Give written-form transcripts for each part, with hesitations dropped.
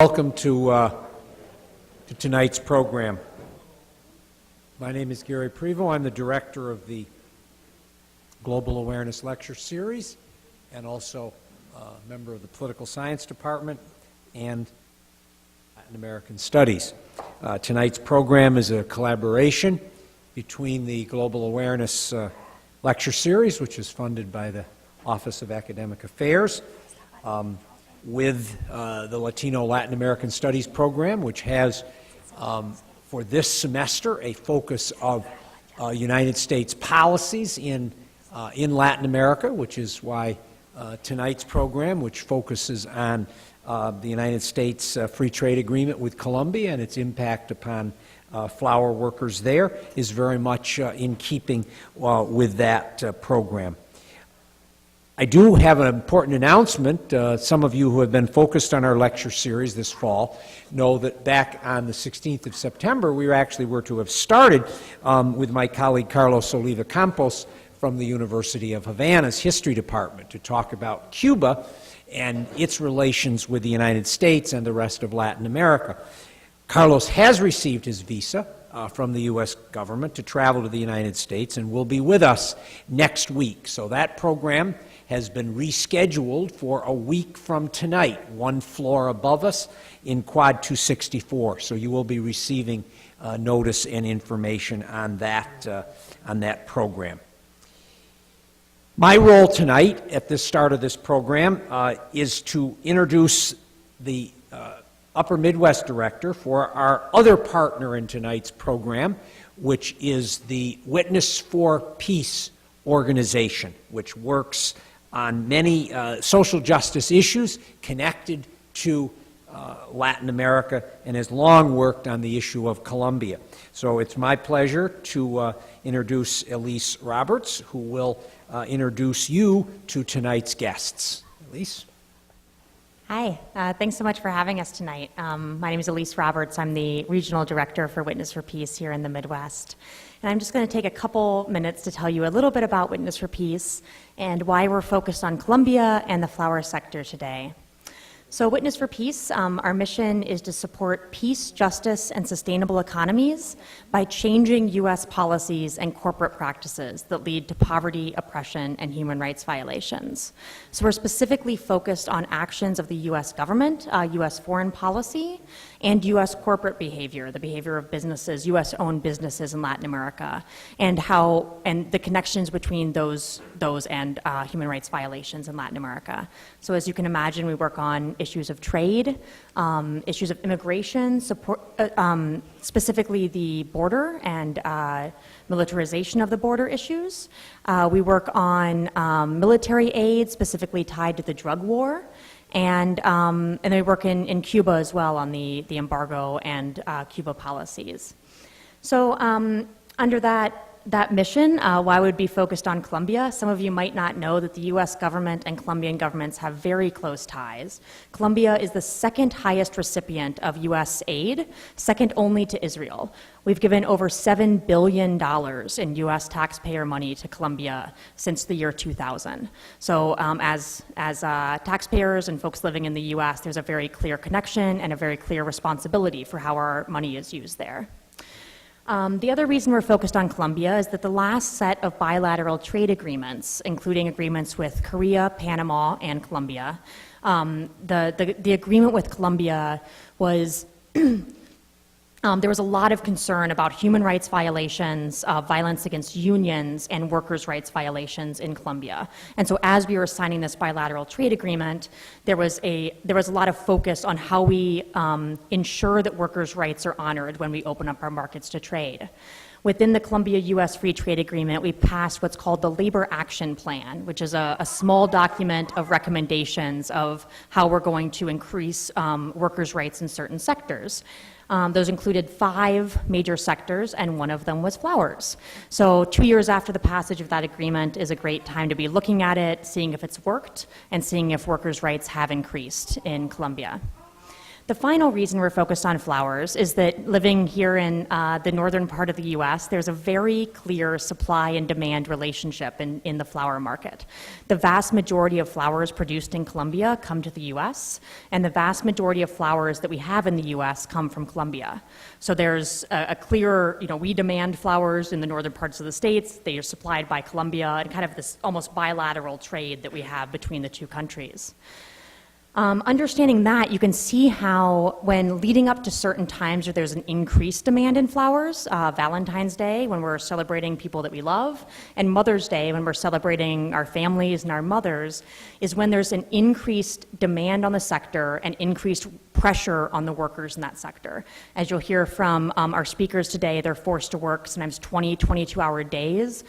Welcome to tonight's program. My name is Gary Prevost. I'm the director of the Global Awareness Lecture Series and also a member of the Political Science Department and Latin American Studies. Tonight's program is a collaboration between the Global Awareness Lecture Series, which is funded by the Office of Academic Affairs, with the Latino Latin American Studies program, which has for this semester a focus of United States policies in Latin America, which is why tonight's program, which focuses on the United States Free Trade Agreement with Colombia and its impact upon flower workers there, is very much in keeping with that program. I do have an important announcement. Some of you who have been focused on our lecture series this fall know that back on the 16th of September, we were to have started with my colleague Carlos Oliva Campos from the University of Havana's History Department to talk about Cuba and its relations with the United States and the rest of Latin America. Carlos has received his visa from the U.S. government to travel to the United States and will be with us next week. So that program has been rescheduled for a week from tonight, one floor above us in Quad 264. So you will be receiving notice and information on that program. My role tonight at the start of this program is to introduce the Upper Midwest Director for our other partner in tonight's program, which is the Witness for Peace organization, which works on many social justice issues connected to Latin America and has long worked on the issue of Colombia. So it's my pleasure to introduce Elise Roberts, who will introduce you to tonight's guests. Elise? Hi, thanks so much for having us tonight. My name is Elise Roberts. I'm the Regional Director for Witness for Peace here in the Midwest. And I'm just going to take a couple minutes to tell you a little bit about Witness for Peace and why we're focused on Colombia and the flower sector today. So Witness for Peace, our mission is to support peace, justice, and sustainable economies by changing U.S. policies and corporate practices that lead to poverty, oppression, and human rights violations. So we're specifically focused on actions of the U.S. government, U.S. foreign policy, and U.S. corporate behavior, the behavior of businesses, U.S.-owned businesses in Latin America, and the connections between those and human rights violations in Latin America. So as you can imagine, we work on issues of trade, issues of immigration, support, specifically the border and militarization of the border issues. We work on military aid, specifically tied to the drug war. And we work in Cuba as well on the embargo and Cuba policies. So under that mission, why would be focused on Colombia? Some of you might not know that the U.S. government and Colombian governments have very close ties. Colombia is the second highest recipient of U.S. aid, second only to Israel. We've given over $7 billion in U.S. taxpayer money to Colombia since the year 2000. So as taxpayers and folks living in the U.S., there's a very clear connection and a very clear responsibility for how our money is used there. The other reason we're focused on Colombia is that the last set of bilateral trade agreements, including agreements with Korea, Panama, and Colombia, the agreement with Colombia was there was a lot of concern about human rights violations, violence against unions, and workers' rights violations in Colombia. And so as we were signing this bilateral trade agreement, there was a lot of focus on how we ensure that workers' rights are honored when we open up our markets to trade. Within the Colombia-U.S. Free Trade Agreement, we passed what's called the Labor Action Plan, which is a small document of recommendations of how we're going to increase workers' rights in certain sectors. Those included 5 major sectors, and one of them was flowers. So 2 years after the passage of that agreement is a great time to be looking at it, seeing if it's worked, and seeing if workers' rights have increased in Colombia. The final reason we're focused on flowers is that living here in the northern part of the U.S., there's a very clear supply and demand relationship in the flower market. The vast majority of flowers produced in Colombia come to the U.S., and the vast majority of flowers that we have in the U.S. come from Colombia. So there's a clear, we demand flowers in the northern parts of the states, they are supplied by Colombia, and kind of this almost bilateral trade that we have between the two countries. Understanding that, you can see how when leading up to certain times where there's an increased demand in flowers, Valentine's Day when we're celebrating people that we love, and Mother's Day when we're celebrating our families and our mothers, is when there's an increased demand on the sector and increased pressure on the workers in that sector. As you'll hear from our speakers today, they're forced to work sometimes 20, 22-hour days,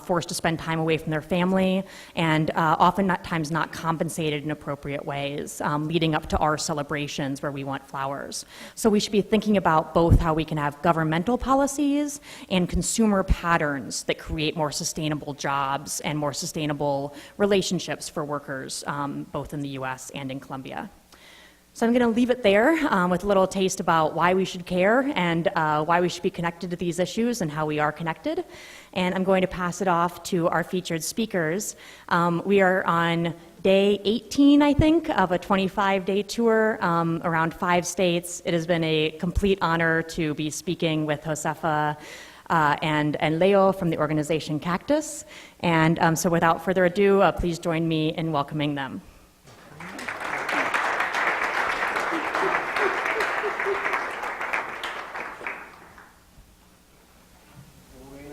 forced to spend time away from their family, and oftentimes not compensated in appropriate ways, leading up to our celebrations where we want flowers. So we should be thinking about both how we can have governmental policies and consumer patterns that create more sustainable jobs and more sustainable relationships for workers, both in the US and in Colombia. So I'm going to leave it there with a little taste about why we should care and why we should be connected to these issues and how we are connected. And I'm going to pass it off to our featured speakers. We are on day 18, I think, of a 25-day tour around 5 states. It has been a complete honor to be speaking with Josefa and Leo from the organization Cactus. And so without further ado, please join me in welcoming them.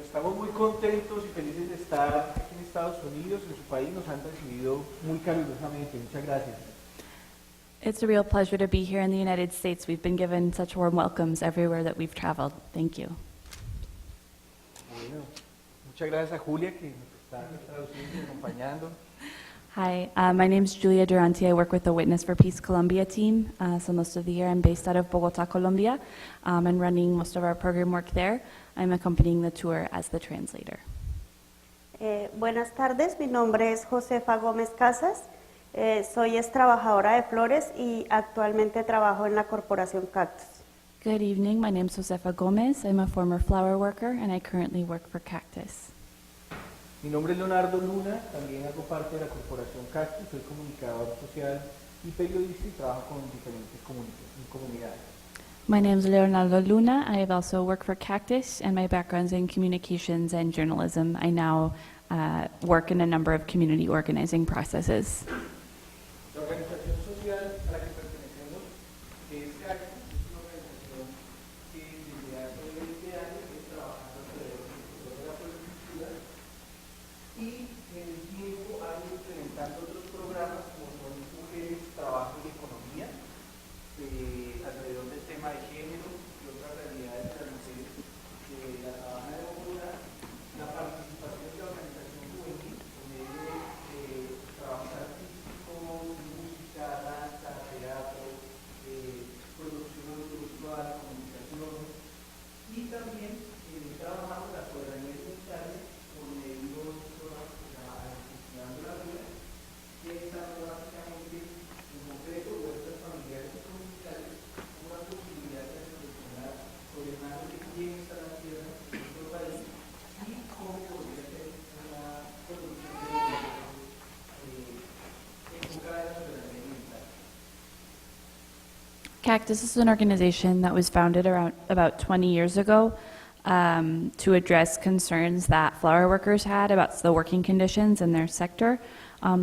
Estamos muy contentos y felices de estar aquí en Estados Unidos, en su país. Nos han recibido muy calurosamente. Muchas gracias. It's a real pleasure to be here in the United States. We've been given such warm welcomes everywhere that we've traveled. Thank you. Bueno, muchas gracias a Julia que nos está traduciendo y acompañando. Hi, my name is Julia Durante. I work with the Witness for Peace Colombia team. So most of the year I'm based out of Bogota, Colombia, and running most of our program work there. I'm accompanying the tour as the translator. Buenas tardes, mi nombre es Josefa Gómez Casas. Soy trabajadora de flores y actualmente trabajo en la corporación Cactus. Good evening, my name is Josefa Gómez. I'm a former flower worker and I currently work for Cactus. Mi nombre es Leonardo Luna, también hago parte de la corporación Cactus, soy comunicador social y periodista y trabajo con diferentes comunidades. My name is Leonardo Luna. I have also worked for Cactus, and my background's in communications and journalism. I now work in a number of community organizing processes. La organización social a la que pertenecemos es Cactus, es una organización que desde hace 20 años viene trabajando alrededor de la política y en el tiempo ha ido implementando otros programas como son Mujeres, Trabajo y Economía, alrededor del tema de género y otras realidades de las mujeres que la trabajan en Bogotá, la participación de la organización juvenil por medio de trabajos artísticos, música, danza, teatro, producción audiovisual, comunicaciones y también trabajamos las soberanía sociales por medio de Gestionando la Vida, que está básicamente en concreto huertas familiares y comunitarias una posibilidad de reflexionar sobre más de quién está la tierra en nuestro país y cómo podría ser una producción de enfocada en la soberanía alimentar. Cactus is an organization that was founded around about 20 years ago to address concerns that flower workers had about the working conditions in their sector.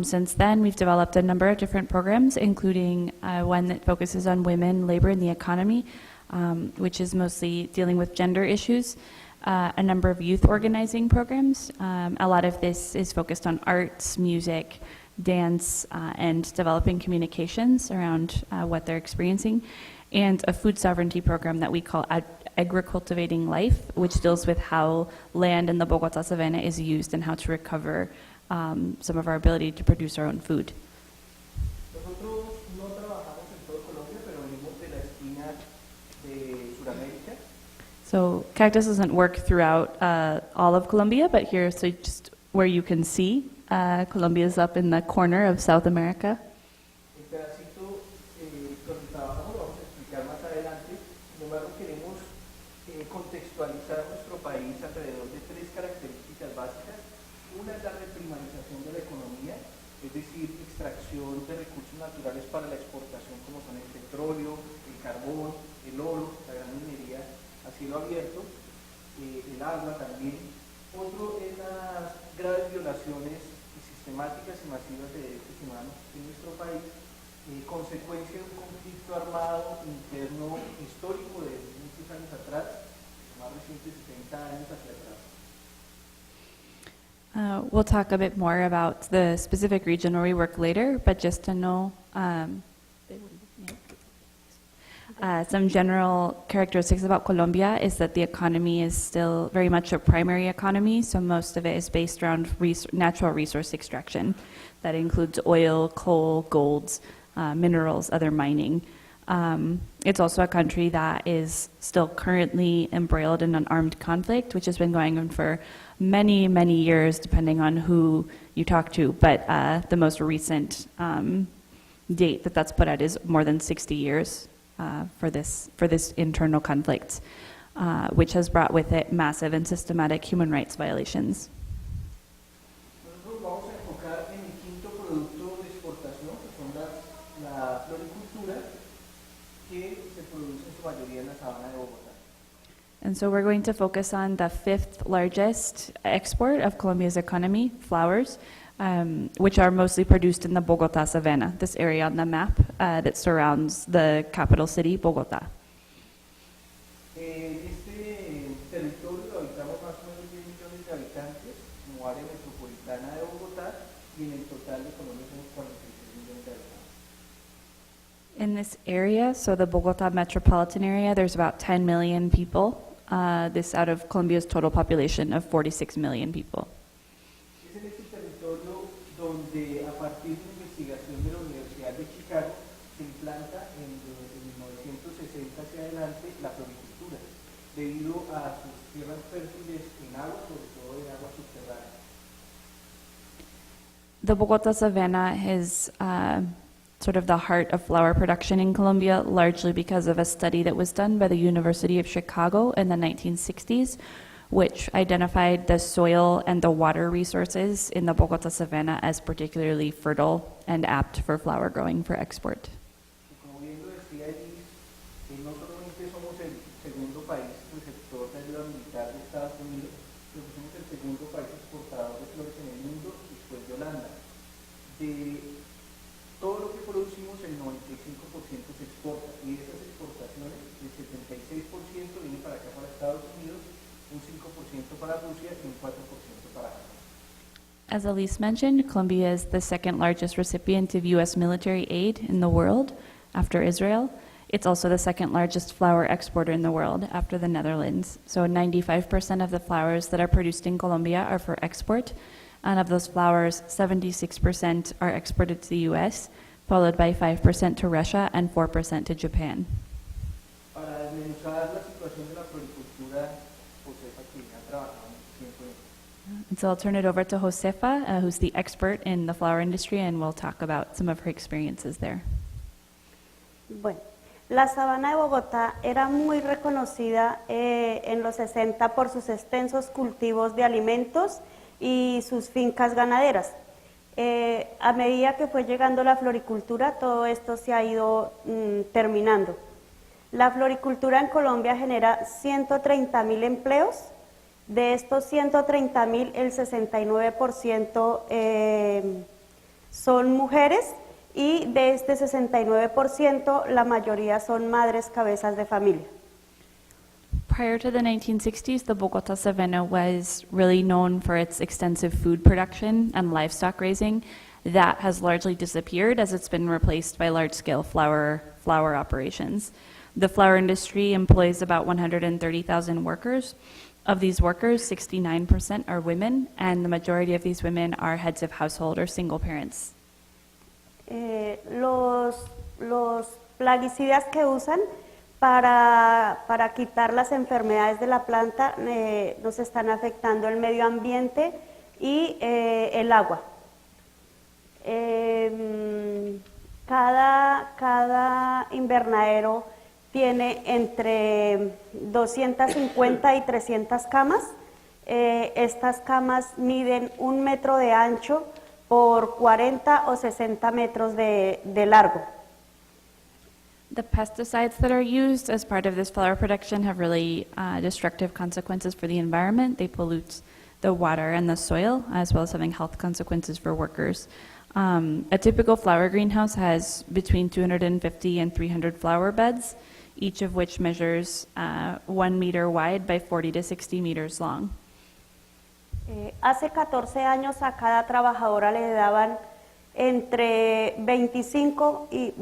Since then, we've developed a number of different programs, including one that focuses on women, labor, and the economy, which is mostly dealing with gender issues, a number of youth organizing programs. A lot of this is focused on arts, music, dance, and developing communications around what they're experiencing, and a food sovereignty program that we call Agricultivating Life, which deals with how land in the Bogota Savannah is used and how to recover some of our ability to produce our own food. Nosotros no trabajamos en todo Colombia, pero venimos de la esquina de Sudamérica. So Cactus doesn't work throughout all of Colombia, but here, so just where you can see, Colombia is up in the corner of South America. El pedacito donde trabajamos lo vamos a contextualizar nuestro país alrededor de tres características básicas. Una es la reprimarización de la economía, es decir, extracción de recursos naturales para la exportación como son el petróleo, el carbón, el oro, la gran minería a cielo abierto, el agua también. Otro es las graves violaciones sistemáticas y masivas de derechos humanos en nuestro país, consecuencia de un conflicto armado interno histórico de muchos años atrás, más recientes 70 años hacia atrás. We'll talk a bit more about the specific region where we work later, but just to know some general characteristics about Colombia is that the economy is still very much a primary economy, so most of it is based around natural resource extraction. That includes oil, coal, golds, minerals, other mining. It's also a country that is still currently embroiled in an armed conflict, which has been going on for many, many years, depending on who you talk to. But the most recent date that's put out is more than 60 years for this internal conflict, which has brought with it massive and systematic human rights violations. Nosotros vamos a enfocar en el quinto producto de exportación, que son la floricultura, que se produce en su mayoría en la sabana de Bogotá. And so we're going to focus on the fifth largest export of Colombia's economy, flowers, which are mostly produced in the Bogotá savanna, this area on the map that surrounds the capital city, Bogotá. Este territorio lo habitamos más o menos 10 millones de habitantes, como área metropolitana de Bogotá, y en el total de Colombia somos 46 millones de habitantes. In this area, so the Bogotá metropolitan area, there's about 10 million people. This out of Colombia's total population of 46 million people. Es en este territorio donde, a partir de una investigación de la Universidad de Chicago, se implanta en 1960 hacia adelante la floricultura, debido a sus tierras fértiles en agua, sobre todo de agua subterránea. The Bogotá savanna is sort of the heart of flower production in Colombia, largely because of a study that was done by the University of Chicago in the 1960s, which identified the soil and the water resources in the Bogotá savanna as particularly fertile and apt for flower growing for export. Como bien lo decía Elis, no solamente somos el segundo país receptor de ayuda militar de Estados Unidos, sino que somos el segundo país exportador de flores en el mundo después de Holanda. De todo lo que producimos, el 95% se exporta, y de esas exportaciones, el 76% viene para acá, para Estados Unidos, un 5% para Rusia y un 4% para Japón. As Elise mentioned, Colombia is the second largest recipient of U.S. military aid in the world after Israel. It's also the second largest flower exporter in the world after the Netherlands. So 95% of the flowers that are produced in Colombia are for export. And of those flowers, 76% are exported to the U.S., followed by 5% to Russia and 4% to Japan. Para desmenuzar la situación de la floricultura, Josefa, que ha trabajado mucho tiempo en esto. And so I'll turn it over to Josefa, who's the expert in the flower industry, and we'll talk about some of her experiences there. Bueno, la sabana de Bogotá era muy reconocida en los 60 por sus extensos cultivos de alimentos y sus fincas ganaderas. A medida que fue llegando la floricultura, todo esto se ha ido terminando. La floricultura en Colombia genera 130.000 empleos. De estos 130.000, el 69% son mujeres, y de este 69%, la mayoría son madres cabezas de familia. Prior to the 1960s, the Bogotá savanna was really known for its extensive food production and livestock raising. That has largely disappeared as it's been replaced by large-scale flower operations. The flower industry employs about 130,000 workers. Of these workers, 69% are women, and the majority of these women are heads of household or single parents. Los plaguicidas que usan para quitar las enfermedades de la planta nos están afectando el medio ambiente y el agua. Cada invernadero tiene entre 250 y 300 camas. Estas camas miden 1 metro de ancho por 40 o 60 metros de largo. The pesticides that are used as part of this flower production have really destructive consequences for the environment. They pollute the water and the soil, as well as having health consequences for workers. A typical flower greenhouse has between 250 and 300 flower beds, each of which measures 1 meter wide by 40 to 60 meters long. Hace 14 años a cada trabajadora le daban entre 20 y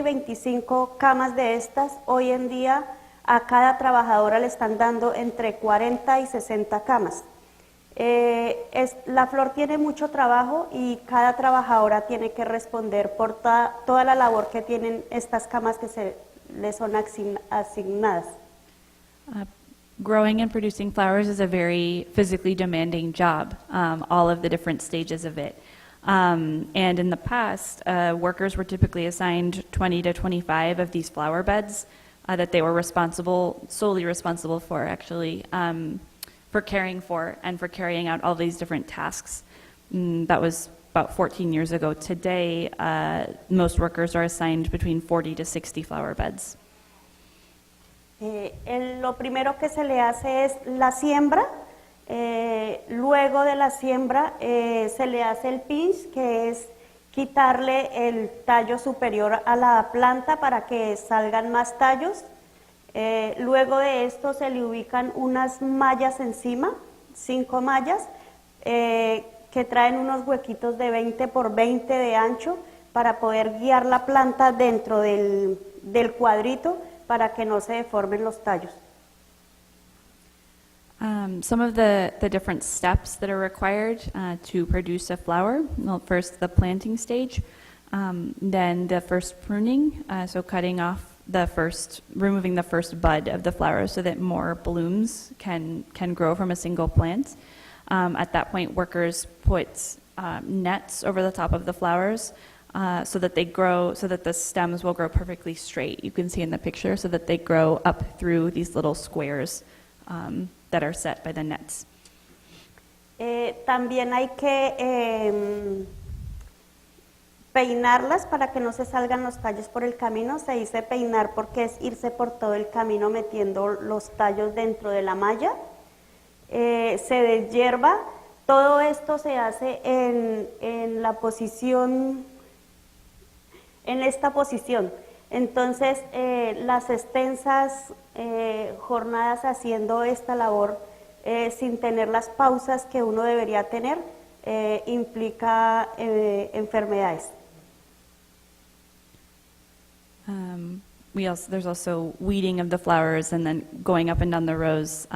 25 camas de estas. Hoy en día a cada trabajadora le están dando entre 40 y 60 camas. La flor tiene mucho trabajo y cada trabajadora tiene que responder por toda la labor que tienen estas camas que se le son asignadas. Growing and producing flowers is a very physically demanding job, all of the different stages of it. And in the past, workers were typically assigned 20 to 25 of these flower beds that they were solely responsible for, actually, for caring for and for carrying out all these different tasks. That was about 14 years ago. Today, most workers are assigned between 40 to 60 flower beds. Lo primero que se le hace es la siembra. Luego de la siembra se le hace el pinch, que es quitarle el tallo superior a la planta para que salgan más tallos. Luego de esto se le ubican unas mallas encima, 5 mallas, que traen unos huequitos de 20 por 20 de ancho para poder guiar la planta dentro del cuadrito para que no se deformen los tallos. Some of the different steps that are required to produce a flower. Well, first, the planting stage, then the first pruning, so cutting off removing the first bud of the flower so that more blooms can grow from a single plant. At that point, workers put nets over the top of the flowers so that the stems will grow perfectly straight. You can see in the picture, so that they grow up through these little squares that are set by the nets. También hay que peinarlas para que no se salgan los tallos por el camino. Se dice peinar porque es irse por todo el camino metiendo los tallos dentro de la malla. Se deshierva. Todo esto se hace en esta posición. Entonces, las extensas jornadas haciendo esta labor sin tener las pausas que uno debería tener implica enfermedades. There's also weeding of the flowers and then going up and down the rows,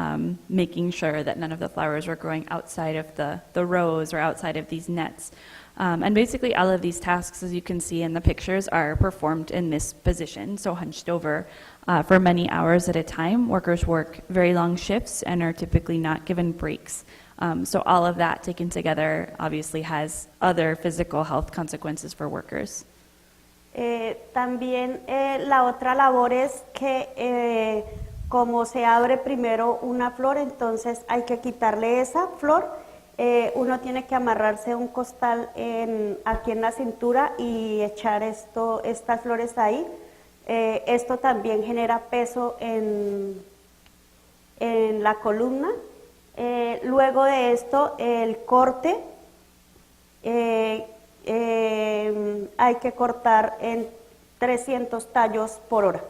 making sure that none of the flowers are growing outside of the rows or outside of these nets. And basically all of these tasks, as you can see in the pictures, are performed in this position, so hunched over for many hours at a time. Workers work very long shifts and are typically not given breaks. So all of that taken together obviously has other physical health consequences for workers. También la otra labor es que como se abre primero una flor, entonces hay que quitarle esa flor. Uno tiene que amarrarse un costal aquí en la cintura y echar estas flores ahí. Esto también genera peso en la columna. Luego de esto, el corte. Hay que cortar en 300 tallos por hora.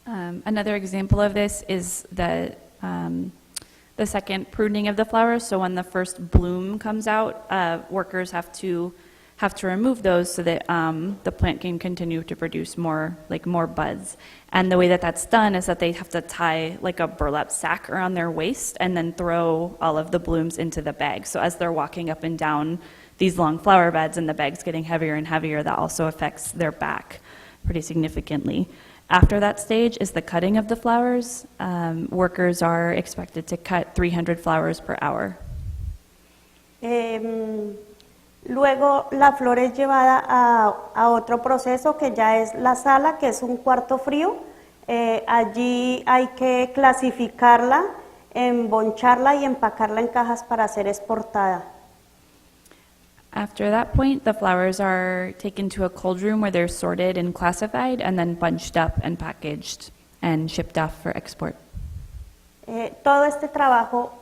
Another example of this is the second pruning of the flowers. So when the first bloom comes out, workers have to remove those so that the plant can continue to produce more buds. And the way that that's done is that they have to tie like a burlap sack around their waist and then throw all of the blooms into the bag. So as they're walking up and down these long flower beds and the bag's getting heavier and heavier, that also affects their back pretty significantly. After that stage is the cutting of the flowers. Workers are expected to cut 300 flowers per hour. Luego la flor es llevada a otro proceso que ya es la sala, que es un cuarto frío. Allí hay que clasificarla, emboncharla y empacarla en cajas para ser exportada. After that point, the flowers are taken to a cold room where they're sorted and classified and then bunched up and packaged and shipped off for export. Todo este trabajo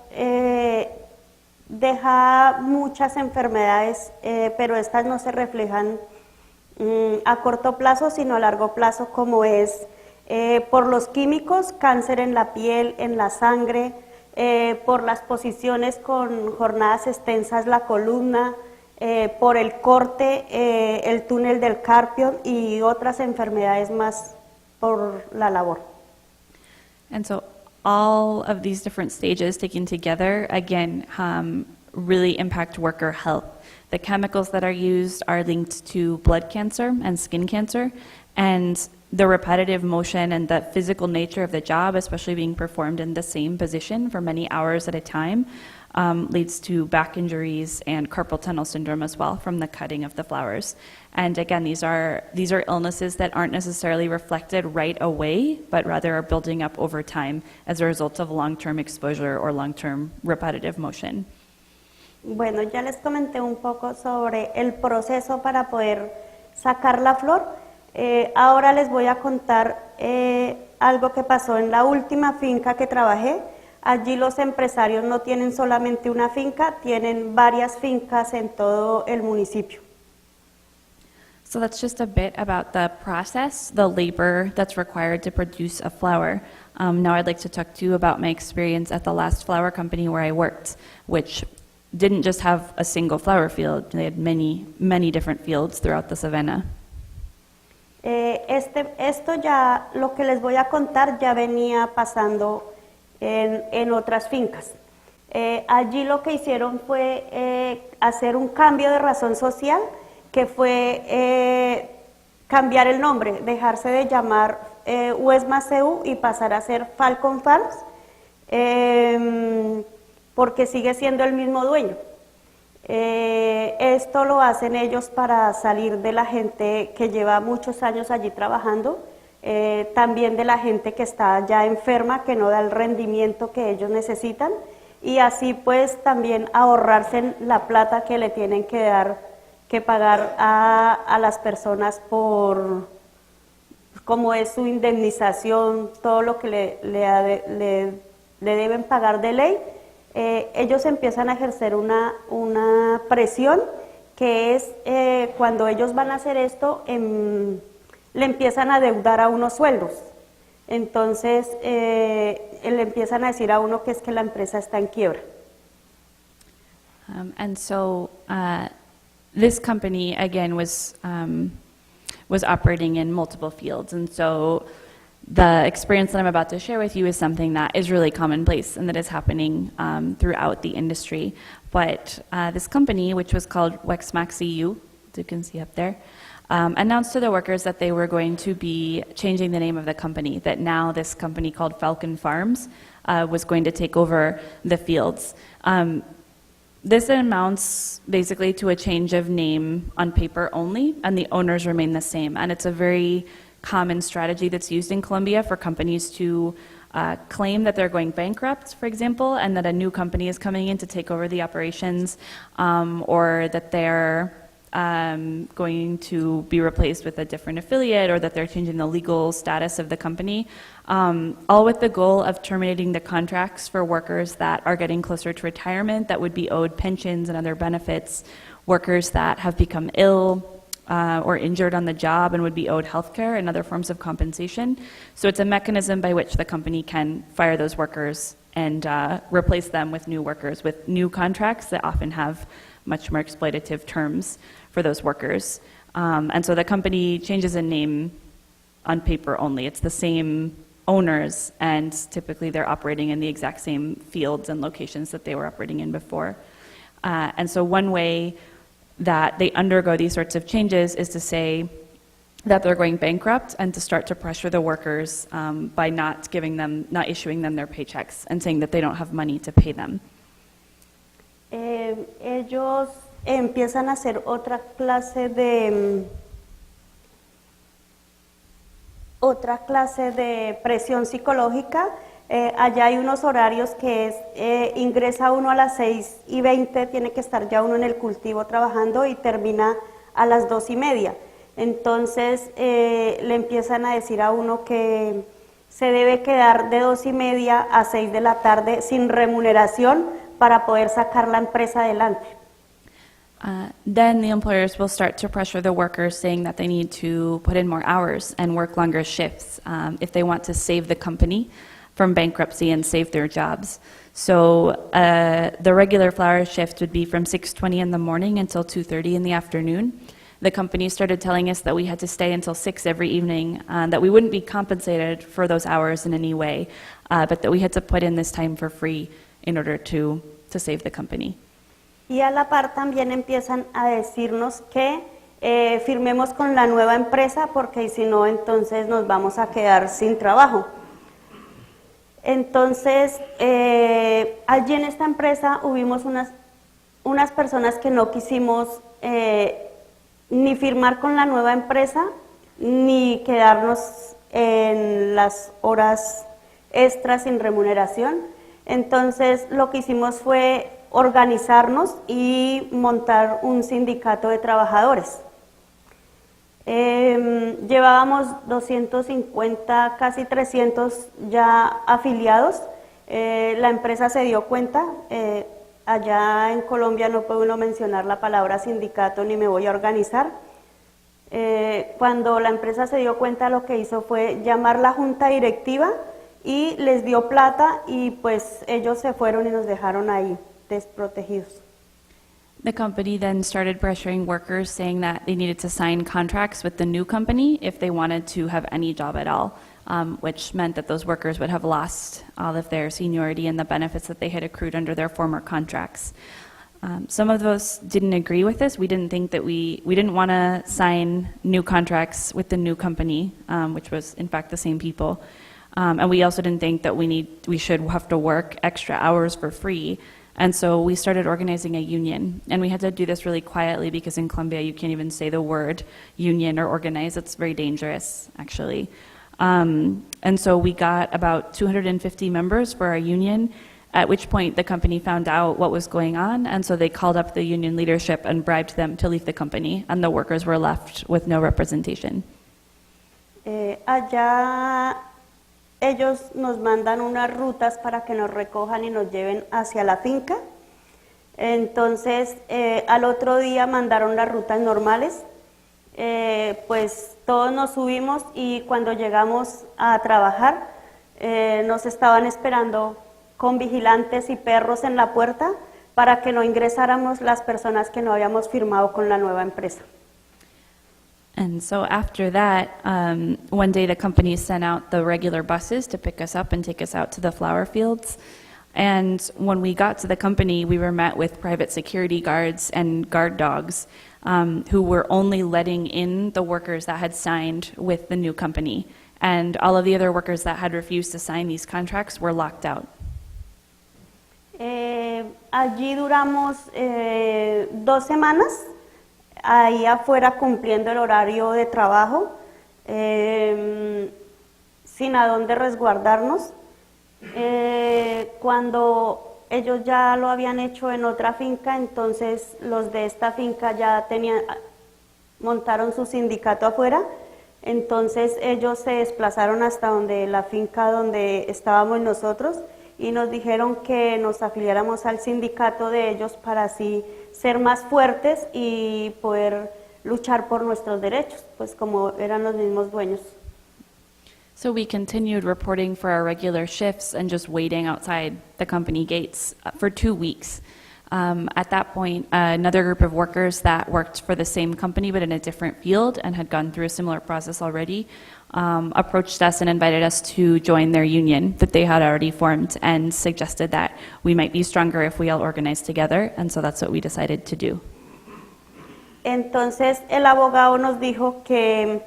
deja muchas enfermedades, pero estas no se reflejan a corto plazo, sino a largo plazo, como es por los químicos, cáncer en la piel, en la sangre, por las posiciones con jornadas extensas, la columna, por el corte, el túnel del carpio y otras enfermedades más por la labor. And so all of these different stages taken together, again, really impact worker health. The chemicals that are used are linked to blood cancer and skin cancer, and the repetitive motion and the physical nature of the job, especially being performed in the same position for many hours at a time, leads to back injuries and carpal tunnel syndrome as well from the cutting of the flowers. And again, these are illnesses that aren't necessarily reflected right away, but rather are building up over time as a result of long-term exposure or long-term repetitive motion. Bueno, ya les comenté un poco sobre el proceso para poder sacar la flor. Ahora les voy a contar algo que pasó en la última finca que trabajé. Allí los empresarios no tienen solamente una finca, tienen varias fincas en todo el municipio. So that's just a bit about the process, the labor that's required to produce a flower. Now I'd like to talk to you about my experience at the last flower company where I worked, which didn't just have a single flower field. They had many, many different fields throughout the savannah. Esto ya, lo que les voy a contar ya venía pasando en otras fincas. Allí lo que hicieron fue hacer un cambio de razón social, que fue cambiar el nombre, dejarse de llamar UESMA-CEU y pasar a ser Falcon Farms, porque sigue siendo el mismo dueño. Esto lo hacen ellos para salir de la gente que lleva muchos años allí trabajando, también de la gente que está ya enferma, que no da el rendimiento que ellos necesitan, y así pues también ahorrarse la plata que le tienen que pagar a las personas por como es su indemnización, todo lo que le deben pagar de ley. Ellos empiezan a ejercer una presión que es cuando ellos van a hacer esto, le empiezan a deudar a unos sueldos. Entonces, le empiezan a decir a uno que es que la empresa está en quiebra. And so this company, again, was operating in multiple fields. And so the experience that I'm about to share with you is something that is really commonplace and that is happening throughout the industry. But this company, which was called Wexmax EU, as you can see up there, announced to the workers that they were going to be changing the name of the company, that now this company called Falcon Farms was going to take over the fields. This amounts basically to a change of name on paper only, and the owners remain the same. And it's a very common strategy that's used in Colombia for companies to claim that they're going bankrupt, for example, and that a new company is coming in to take over the operations, or that they're going to be replaced with a different affiliate, or that they're changing the legal status of the company, all with the goal of terminating the contracts for workers that are getting closer to retirement, that would be owed pensions and other benefits, workers that have become ill or injured on the job and would be owed health care and other forms of compensation. So it's a mechanism by which the company can fire those workers and replace them with new workers with new contracts that often have much more exploitative terms for those workers. And so the company changes a name on paper only. It's the same owners, and typically they're operating in the exact same fields and locations that they were operating in before. And so one way that they undergo these sorts of changes is to say that they're going bankrupt and to start to pressure the workers by not issuing them their paychecks and saying that they don't have money to pay them. Ellos empiezan a hacer otra clase de presión psicológica. Allá hay unos horarios que es, ingresa uno a las 6:20, tiene que estar ya uno en el cultivo trabajando y termina a las 2:30. Entonces le empiezan a decir a uno que se debe quedar de 2:30 a 6 de la tarde sin remuneración para poder sacar la empresa adelante. Then the employers will start to pressure the workers, saying that they need to put in more hours and work longer shifts if they want to save the company from bankruptcy and save their jobs. So the regular flower shift would be from 6:20 in the morning until 2:30 in the afternoon. The company started telling us that we had to stay until 6 every evening, that we wouldn't be compensated for those hours in any way, but that we had to put in this time for free in order to save the company. Y a la par también empiezan a decirnos que firmemos con la nueva empresa porque si no entonces nos vamos a quedar sin trabajo. Entonces allí en esta empresa hubimos unas personas que no quisimos ni firmar con la nueva empresa ni quedarnos en las horas extras sin remuneración. Entonces lo que hicimos fue organizarnos y montar un sindicato de trabajadores. Llevábamos 250, casi 300 ya afiliados. La empresa se dio cuenta, allá en Colombia no puede uno mencionar la palabra sindicato ni me voy a organizar. Cuando la empresa se dio cuenta, lo que hizo fue llamar la junta directiva y les dio plata y pues ellos se fueron y nos dejaron ahí desprotegidos. The company then started pressuring workers, saying that they needed to sign contracts with the new company if they wanted to have any job at all, which meant that those workers would have lost all of their seniority and the benefits that they had accrued under their former contracts. Some of those didn't agree with this. We didn't think that we didn't want to sign new contracts with the new company, which was in fact the same people. And we also didn't think that we should have to work extra hours for free. And so we started organizing a union, and we had to do this really quietly because in Colombia you can't even say the word union or organize. It's very dangerous, actually. And so we got about 250 members for our union, at which point the company found out what was going on, and so they called up the union leadership and bribed them to leave the company, and the workers were left with no representation. Allá ellos nos mandan unas rutas para que nos recojan y nos lleven hacia la finca. Entonces, al otro día mandaron las rutas normales. Pues todos nos subimos y cuando llegamos a trabajar, nos estaban esperando con vigilantes y perros en la puerta para que no ingresáramos las personas que no habíamos firmado con la nueva empresa. And so after that, one day the company sent out the regular buses to pick us up and take us out to the flower fields. And when we got to the company, we were met with private security guards and guard dogs who were only letting in the workers that had signed with the new company. And all of the other workers that had refused to sign these contracts were locked out. Allí duramos 2 semanas. Ahí afuera cumpliendo el horario de trabajo, sin a dónde resguardarnos. Cuando ellos ya lo habían hecho en otra finca, entonces los de esta finca ya montaron su sindicato afuera, entonces ellos se desplazaron hasta donde la finca donde estábamos nosotros y nos dijeron que nos afiliáramos al sindicato de ellos para así ser más fuertes y poder luchar por nuestros derechos, pues como eran los mismos dueños. So we continued reporting for our regular shifts and just waiting outside the company gates for 2 weeks. At that point, another group of workers that worked for the same company but in a different field and had gone through a similar process already approached us and invited us to join their union that they had already formed and suggested that we might be stronger if we all organized together, and so that's what we decided to do. Entonces el abogado nos dijo que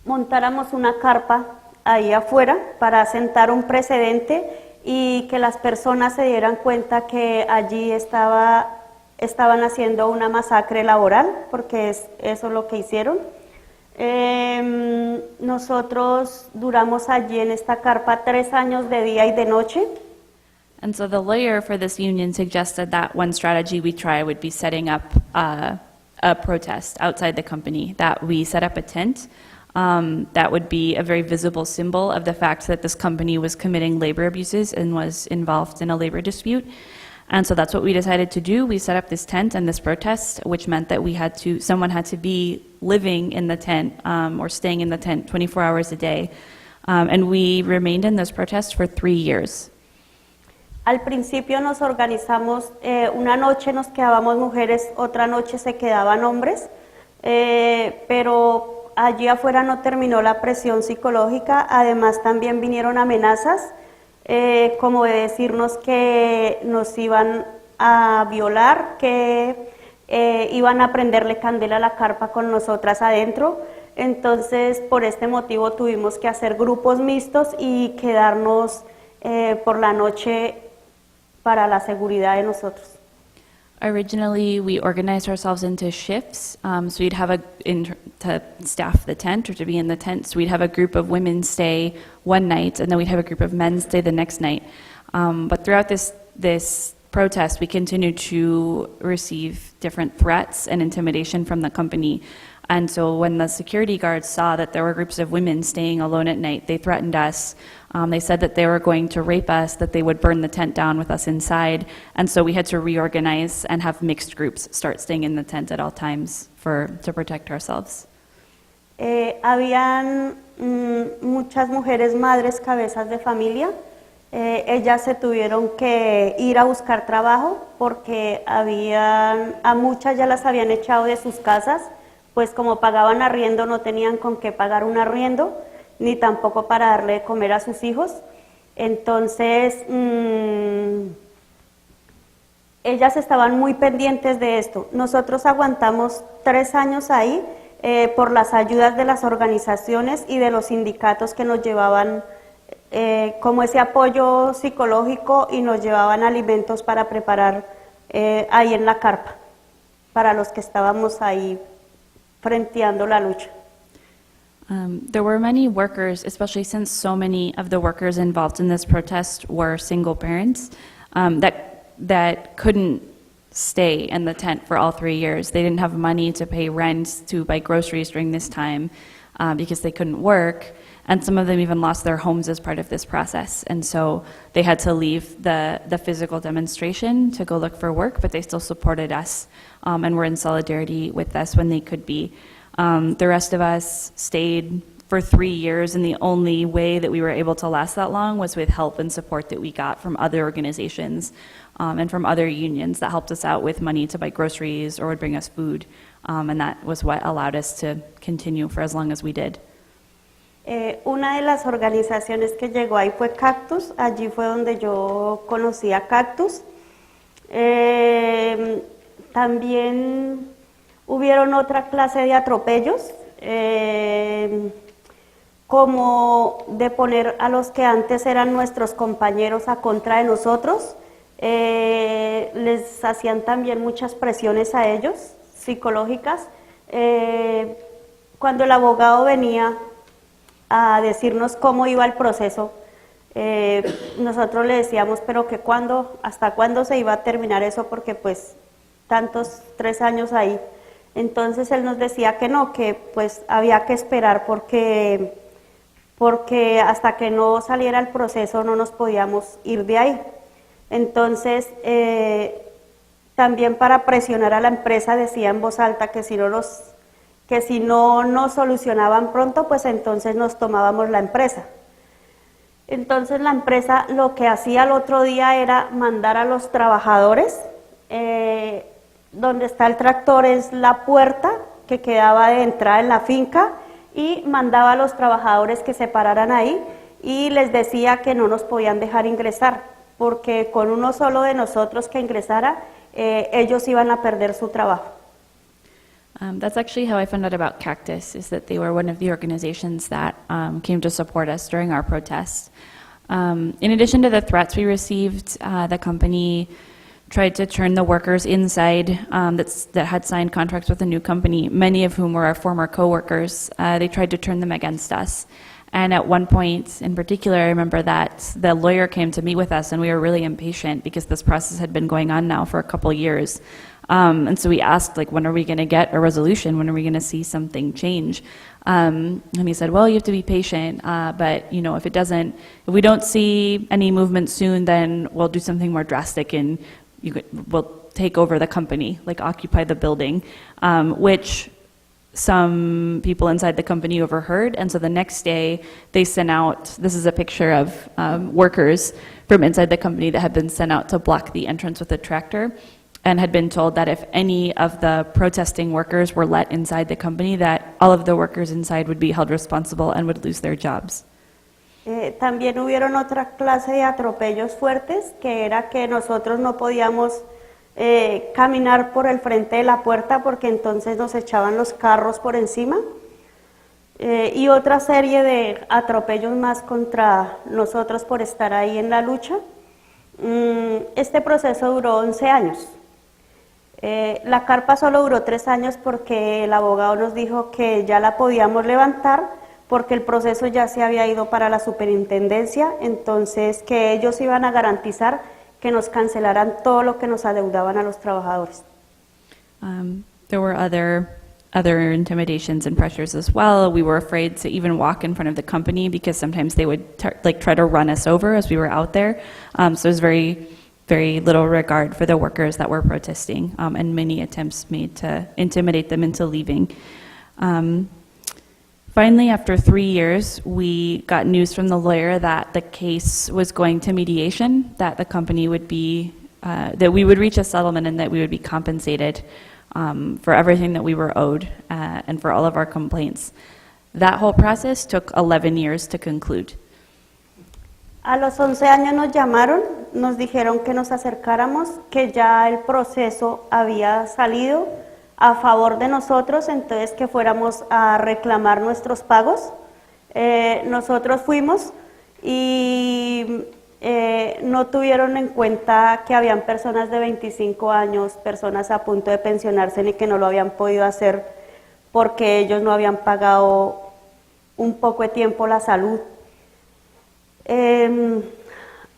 montáramos una carpa ahí afuera para sentar un precedente y que las personas se dieran cuenta que allí estaba estaban haciendo una masacre laboral, porque eso es lo que hicieron. Nosotros duramos allí en esta carpa 3 años de día y de noche. And so the lawyer for this union suggested that one strategy we try would be setting up a protest outside the company, that we set up a tent that would be a very visible symbol of the fact that this company was committing labor abuses and was involved in a labor dispute. And so that's what we decided to do. We set up this tent and this protest, which meant that someone had to be living in the tent or staying in the tent 24 hours a day. And we remained in this protest for 3 years. Al principio nos organizamos, una noche nos quedábamos mujeres, otra noche se quedaban hombres, pero allí afuera no terminó la presión psicológica, además también vinieron amenazas, como de decirnos que nos iban a violar, que iban a prenderle candela a la carpa con nosotras adentro. Entonces, por este motivo tuvimos que hacer grupos mixtos y quedarnos por la noche para la seguridad de nosotros. Originally, we organized ourselves into shifts, so we'd have to staff the tent or to be in the tent, so we'd have a group of women stay one night, and then we'd have a group of men stay the next night. But throughout this protest, we continued to receive different threats and intimidation from the company. And so when the security guards saw that there were groups of women staying alone at night, they threatened us. They said that they were going to rape us, that they would burn the tent down with us inside. And so we had to reorganize and have mixed groups start staying in the tent at all times to protect ourselves. Habían muchas mujeres madres, cabezas de familia. Ellas se tuvieron que ir a buscar trabajo porque a muchas ya las habían echado de sus casas, pues como pagaban arriendo no tenían con qué pagar un arriendo, ni tampoco para darle de comer a sus hijos. Entonces, ellas estaban muy pendientes de esto. Nosotros aguantamos 3 años ahí por las ayudas de las organizaciones y de los sindicatos que nos llevaban como ese apoyo psicológico y nos llevaban alimentos para preparar ahí en la carpa, para los que estábamos ahí frenteando la lucha. There were many workers, especially since so many of the workers involved in this protest were single parents, that couldn't stay in the tent for all 3 years. They didn't have money to pay rent, to buy groceries during this time because they couldn't work. And some of them even lost their homes as part of this process. And so they had to leave the physical demonstration to go look for work, but they still supported us and were in solidarity with us when they could be. The rest of us stayed for 3 years, and the only way that we were able to last that long was with help and support that we got from other organizations and from other unions that helped us out with money to buy groceries or would bring us food. And that was what allowed us to continue for as long as we did. Una de las organizaciones que llegó ahí fue Cactus, allí fue donde yo conocí a Cactus. También hubieron otra clase de atropellos, como de poner a los que antes eran nuestros compañeros a contra de nosotros. Les hacían también muchas presiones a ellos, psicológicas. Cuando el abogado venía a decirnos cómo iba el proceso, nosotros le decíamos, pero que hasta cuándo se iba a terminar eso, porque pues tantos 3 años ahí. Entonces él nos decía que no, que pues había que esperar porque hasta que no saliera el proceso no nos podíamos ir de ahí. Entonces, también para presionar a la empresa decía en voz alta que si no nos solucionaban pronto, pues entonces nos tomábamos la empresa. Entonces la empresa lo que hacía el otro día era mandar a los trabajadores, donde está el tractor es la puerta que quedaba de entrada en la finca, y mandaba a los trabajadores que se pararan ahí y les decía que no nos podían dejar ingresar, porque con uno solo de nosotros que ingresara, ellos iban a perder su trabajo. That's actually how I found out about Cactus, is that they were one of the organizations that came to support us during our protest. In addition to the threats we received, the company tried to turn the workers inside that had signed contracts with a new company, many of whom were our former coworkers. They tried to turn them against us. And at one point in particular, I remember that the lawyer came to meet with us, and we were really impatient because this process had been going on now for a couple years. And so we asked, like, when are we going to get a resolution? When are we going to see something change? And he said, well, you have to be patient, but, you know, if we don't see any movement soon, then we'll do something more drastic and we'll take over the company, like occupy the building, which some people inside the company overheard. And so the next day they sent out, this is a picture of workers from inside the company that had been sent out to block the entrance with a tractor, and had been told that if any of the protesting workers were let inside the company, that all of the workers inside would be held responsible and would lose their jobs. También hubieron otra clase de atropellos fuertes, que era que nosotros no podíamos caminar por el frente de la puerta porque entonces nos echaban los carros por encima, y otra serie de atropellos más contra nosotros por estar ahí en la lucha. Este proceso duró 11 años. La carpa solo duró 3 años porque el abogado nos dijo que ya la podíamos levantar porque el proceso ya se había ido para la superintendencia, entonces que ellos iban a garantizar que nos cancelaran todo lo que nos adeudaban a los trabajadores. There were other intimidations and pressures as well. We were afraid to even walk in front of the company because sometimes they would try to run us over as we were out there. So it was very little regard for the workers that were protesting, and many attempts made to intimidate them into leaving. Finally, after 3 years, we got news from the lawyer that the case was going to mediation, that the company would be, that we would reach a settlement and that we would be compensated for everything that we were owed and for all of our complaints. That whole process took 11 years to conclude. A los 11 años nos llamaron, nos dijeron que nos acercáramos, que ya el proceso había salido a favor de nosotros, entonces que fuéramos a reclamar nuestros pagos. Nosotros fuimos y no tuvieron en cuenta que habían personas de 25 años, personas a punto de pensionarse, ni que no lo habían podido hacer porque ellos no habían pagado un poco de tiempo la salud.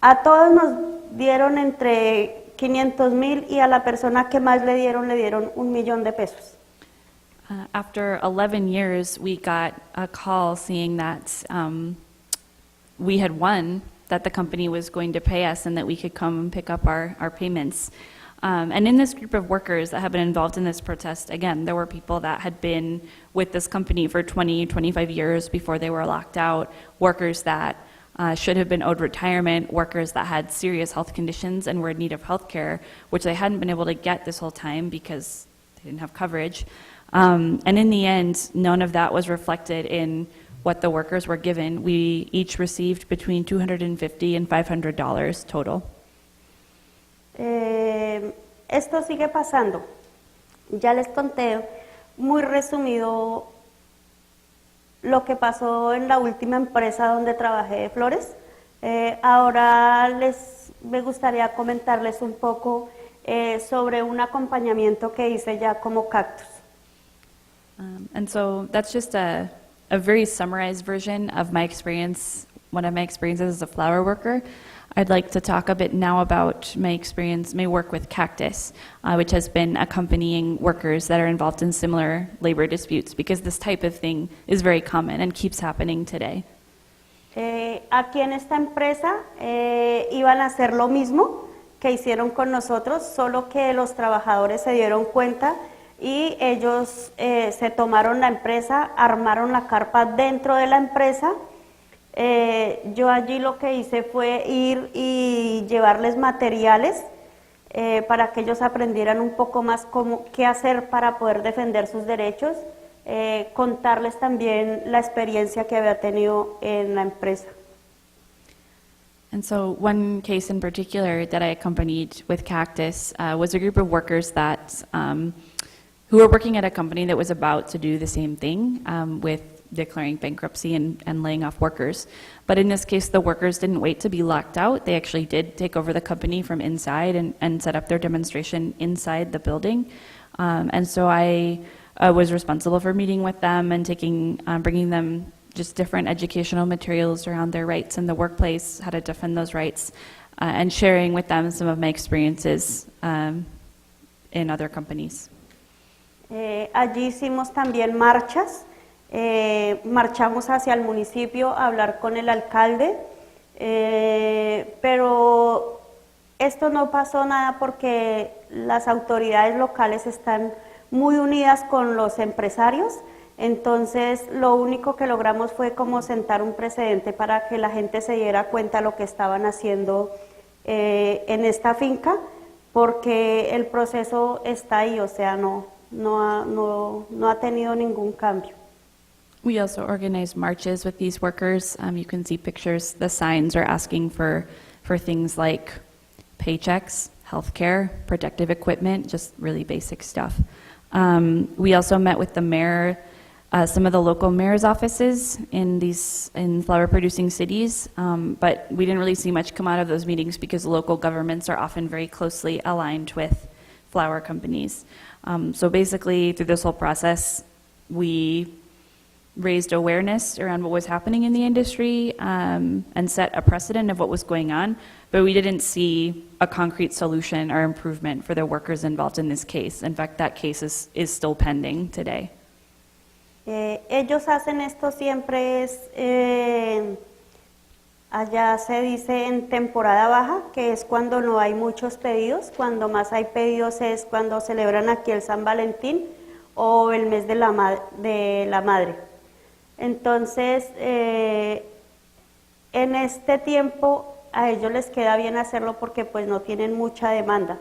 A todos nos dieron entre 500,000 y a la persona que más le dieron $1,000,000. After 11 years, we got a call saying that we had won, that the company was going to pay us and that we could come and pick up our payments. And in this group of workers that have been involved in this protest, again, there were people that had been with this company for 20, 25 years before they were locked out, workers that should have been owed retirement, workers that had serious health conditions and were in need of health care, which they hadn't been able to get this whole time because they didn't have coverage. And in the end, none of that was reflected in what the workers were given. We each received between $250 and $500 total. Esto sigue pasando. Ya les conté muy resumido lo que pasó en la última empresa donde trabajé de flores. Ahora me gustaría comentarles un poco sobre un acompañamiento que hice ya como cactus. And so that's just a very summarized version of my experience, one of my experiences as a flower worker. I'd like to talk a bit now about my work with Cactus, which has been accompanying workers that are involved in similar labor disputes, because this type of thing is very common and keeps happening today. Aquí en esta empresa iban a hacer lo mismo que hicieron con nosotros, solo que los trabajadores se dieron cuenta y ellos se tomaron la empresa, armaron la carpa dentro de la empresa. Yo allí lo que hice fue ir y llevarles materiales para que ellos aprendieran un poco más qué hacer para poder defender sus derechos, contarles también la experiencia que había tenido en la empresa. And so one case in particular that I accompanied with Cactus was a group of workers that who were working at a company that was about to do the same thing with declaring bankruptcy and laying off workers. But in this case, the workers didn't wait to be locked out. They actually did take over the company from inside and set up their demonstration inside the building. And so I was responsible for meeting with them and bringing them just different educational materials around their rights in the workplace, how to defend those rights, and sharing with them some of my experiences in other companies. Allí hicimos también marchas, marchamos hacia el municipio a hablar con el alcalde, pero esto no pasó nada porque las autoridades locales están muy unidas con los empresarios, entonces lo único que logramos fue como sentar un precedente para que la gente se diera cuenta de lo que estaban haciendo en esta finca, porque el proceso está ahí, o sea, no ha tenido ningún cambio. We also organized marches with these workers. You can see pictures. The signs are asking for things like paychecks, healthcare, protective equipment, just really basic stuff. We also met with the mayor, some of the local mayor's offices in flower-producing cities, but we didn't really see much come out of those meetings because local governments are often very closely aligned with flower companies. So basically, through this whole process, we raised awareness around what was happening in the industry and set a precedent of what was going on, but we didn't see a concrete solution or improvement for the workers involved in this case. In fact, that case is still pending today. Ellos hacen esto siempre allá se dice en temporada baja, que es cuando no hay muchos pedidos. Cuando más hay pedidos es cuando celebran aquí el San Valentín o el mes de la madre. Entonces, en este tiempo a ellos les queda bien hacerlo porque pues no tienen mucha demanda.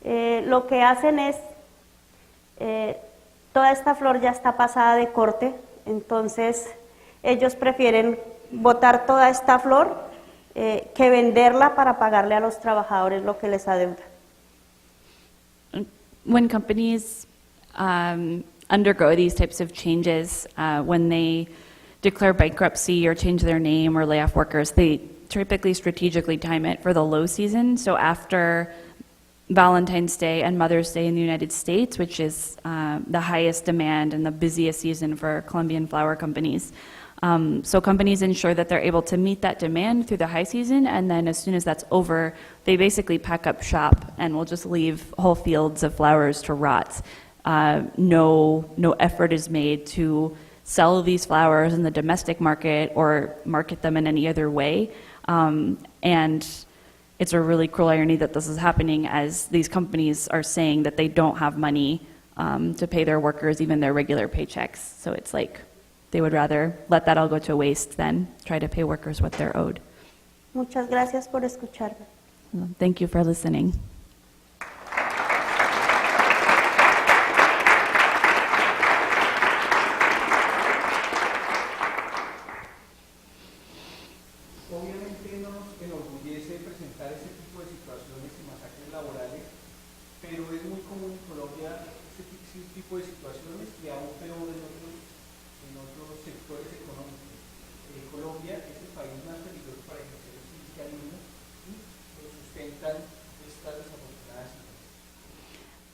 Lo que hacen es, toda esta flor ya está pasada de corte, entonces ellos prefieren botar toda esta flor que venderla para pagarle a los trabajadores lo que les adeuda. When companies undergo these types of changes, when they declare bankruptcy or change their name or lay off workers, they typically strategically time it for the low season. So after Valentine's Day and Mother's Day in the United States, which is the highest demand and the busiest season for Colombian flower companies. So companies ensure that they're able to meet that demand through the high season, and then as soon as that's over, they basically pack up shop and will just leave whole fields of flowers to rot. No effort is made to sell these flowers in the domestic market or market them in any other way. And it's a really cruel irony that this is happening as these companies are saying that they don't have money to pay their workers, even their regular paychecks. So it's like they would rather let that all go to waste than try to pay workers what they're owed. Muchas gracias por escucharme. Thank you for listening. Obviamente nos enorgullece presentar ese tipo de situaciones y masacres laborales, pero es muy común en Colombia este tipo de situaciones y aún peor en otros sectores económicos. Colombia es el país más peligroso para ejercer el sindicalismo y lo sustentan estas desafortunadas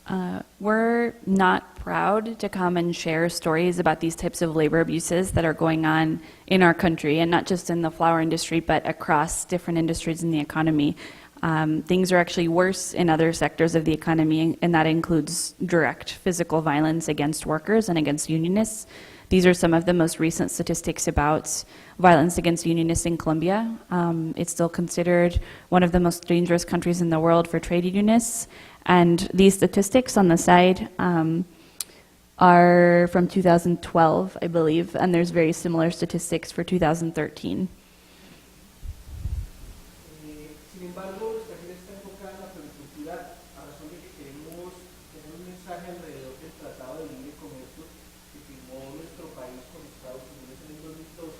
situaciones. We're not proud to come and share stories about these types of labor abuses that are going on in our country, and not just in the flower industry, but across different industries in the economy. Things are actually worse in other sectors of the economy, and that includes direct physical violence against workers and against unionists. These are some of the most recent statistics about violence against unionists in Colombia. It's still considered one of the most dangerous countries in the world for trade unionists. And these statistics on the side are from 2012, I believe, and there's very similar statistics for 2013. Sin embargo, nuestra agenda está enfocada en la floricultura a razón de que queremos tener un mensaje alrededor del Tratado de Libre Comercio que firmó nuestro país con Estados Unidos en el 2012,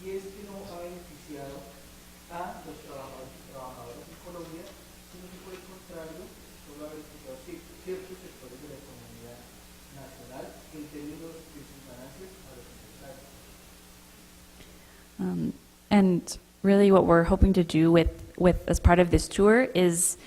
y es que no ha beneficiado a los trabajadores y trabajadoras en Colombia, sino que por el contrario, solo ha beneficiado ciertos sectores de la economía nacional en términos de sus ganancias a los empresarios. And really what we're hoping to do with as part of this tour is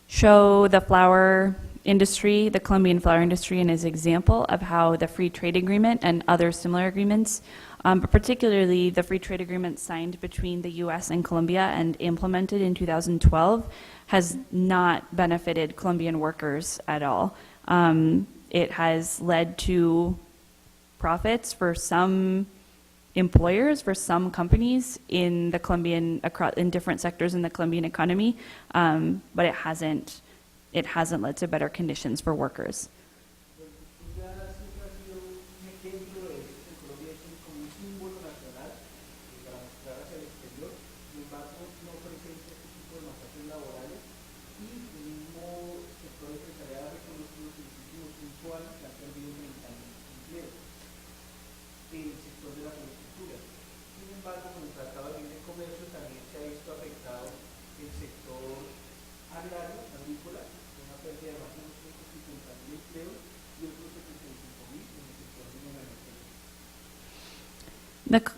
show the flower industry, the Colombian flower industry, and as an example of how the free trade agreement and other similar agreements, but particularly the free trade agreement signed between the US and Colombia and implemented in 2012 has not benefited Colombian workers at all. It has led to profits for some employers, for some companies in the Colombian, in different sectors in the Colombian economy, but it hasn't led to better conditions for workers. Ya siempre ha sido un ejemplo de eso. En Colombia es como un símbolo nacional para mostrar hacia el exterior. Sin embargo, no presenta este tipo de masacres laborales y el mismo sector empresarial ha reconocido que en los últimos 5 años se han perdido 30.000 empleos en el sector de la agricultura. Sin embargo, con el Tratado de Libre Comercio también se ha visto afectado el sector agrario, agrícola, con una pérdida de más de unos 150.000 empleos y otros 75.000 en el sector minero.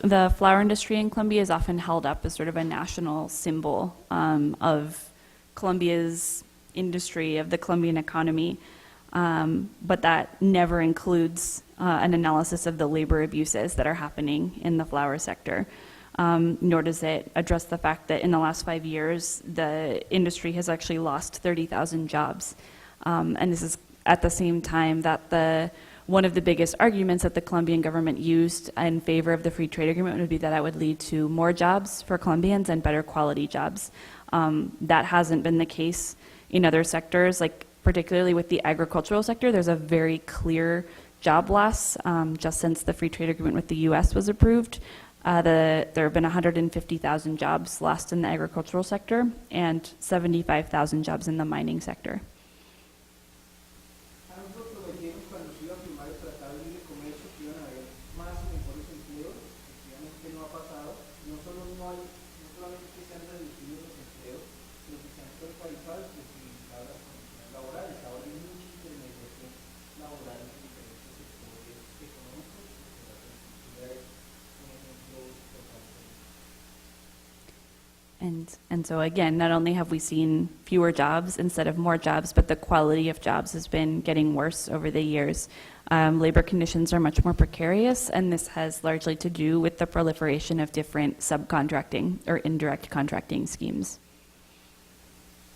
The flower industry in Colombia is often held up as sort of a national symbol of Colombia's industry, of the Colombian economy, but that never includes an analysis of the labor abuses that are happening in the flower sector. Nor does it address the fact that in the last 5 years, the industry has actually lost 30,000 jobs. And this is at the same time that one of the biggest arguments that the Colombian government used in favor of the free trade agreement would be that it would lead to more jobs for Colombians and better quality jobs. That hasn't been the case in other sectors, like particularly with the agricultural sector. There's a very clear job loss just since the free trade agreement with the US was approved. There have been 150,000 jobs lost in the agricultural sector and 75,000 jobs in the mining sector. A nosotros prometieron cuando se iba a firmar el Tratado de Libre Comercio que iban a haber más y mejores empleos. Efectivamente no ha pasado. No solamente que se han reducido los empleos, sino que se han precarizado y flexibilizado las condiciones laborales. Ahora hay mucha intermediación laboral en diferentes sectores económicos. La agricultura es un ejemplo total. And so again, not only have we seen fewer jobs instead of more jobs, but the quality of jobs has been getting worse over the years. Labor conditions are much more precarious, and this has largely to do with the proliferation of different subcontracting or indirect contracting schemes.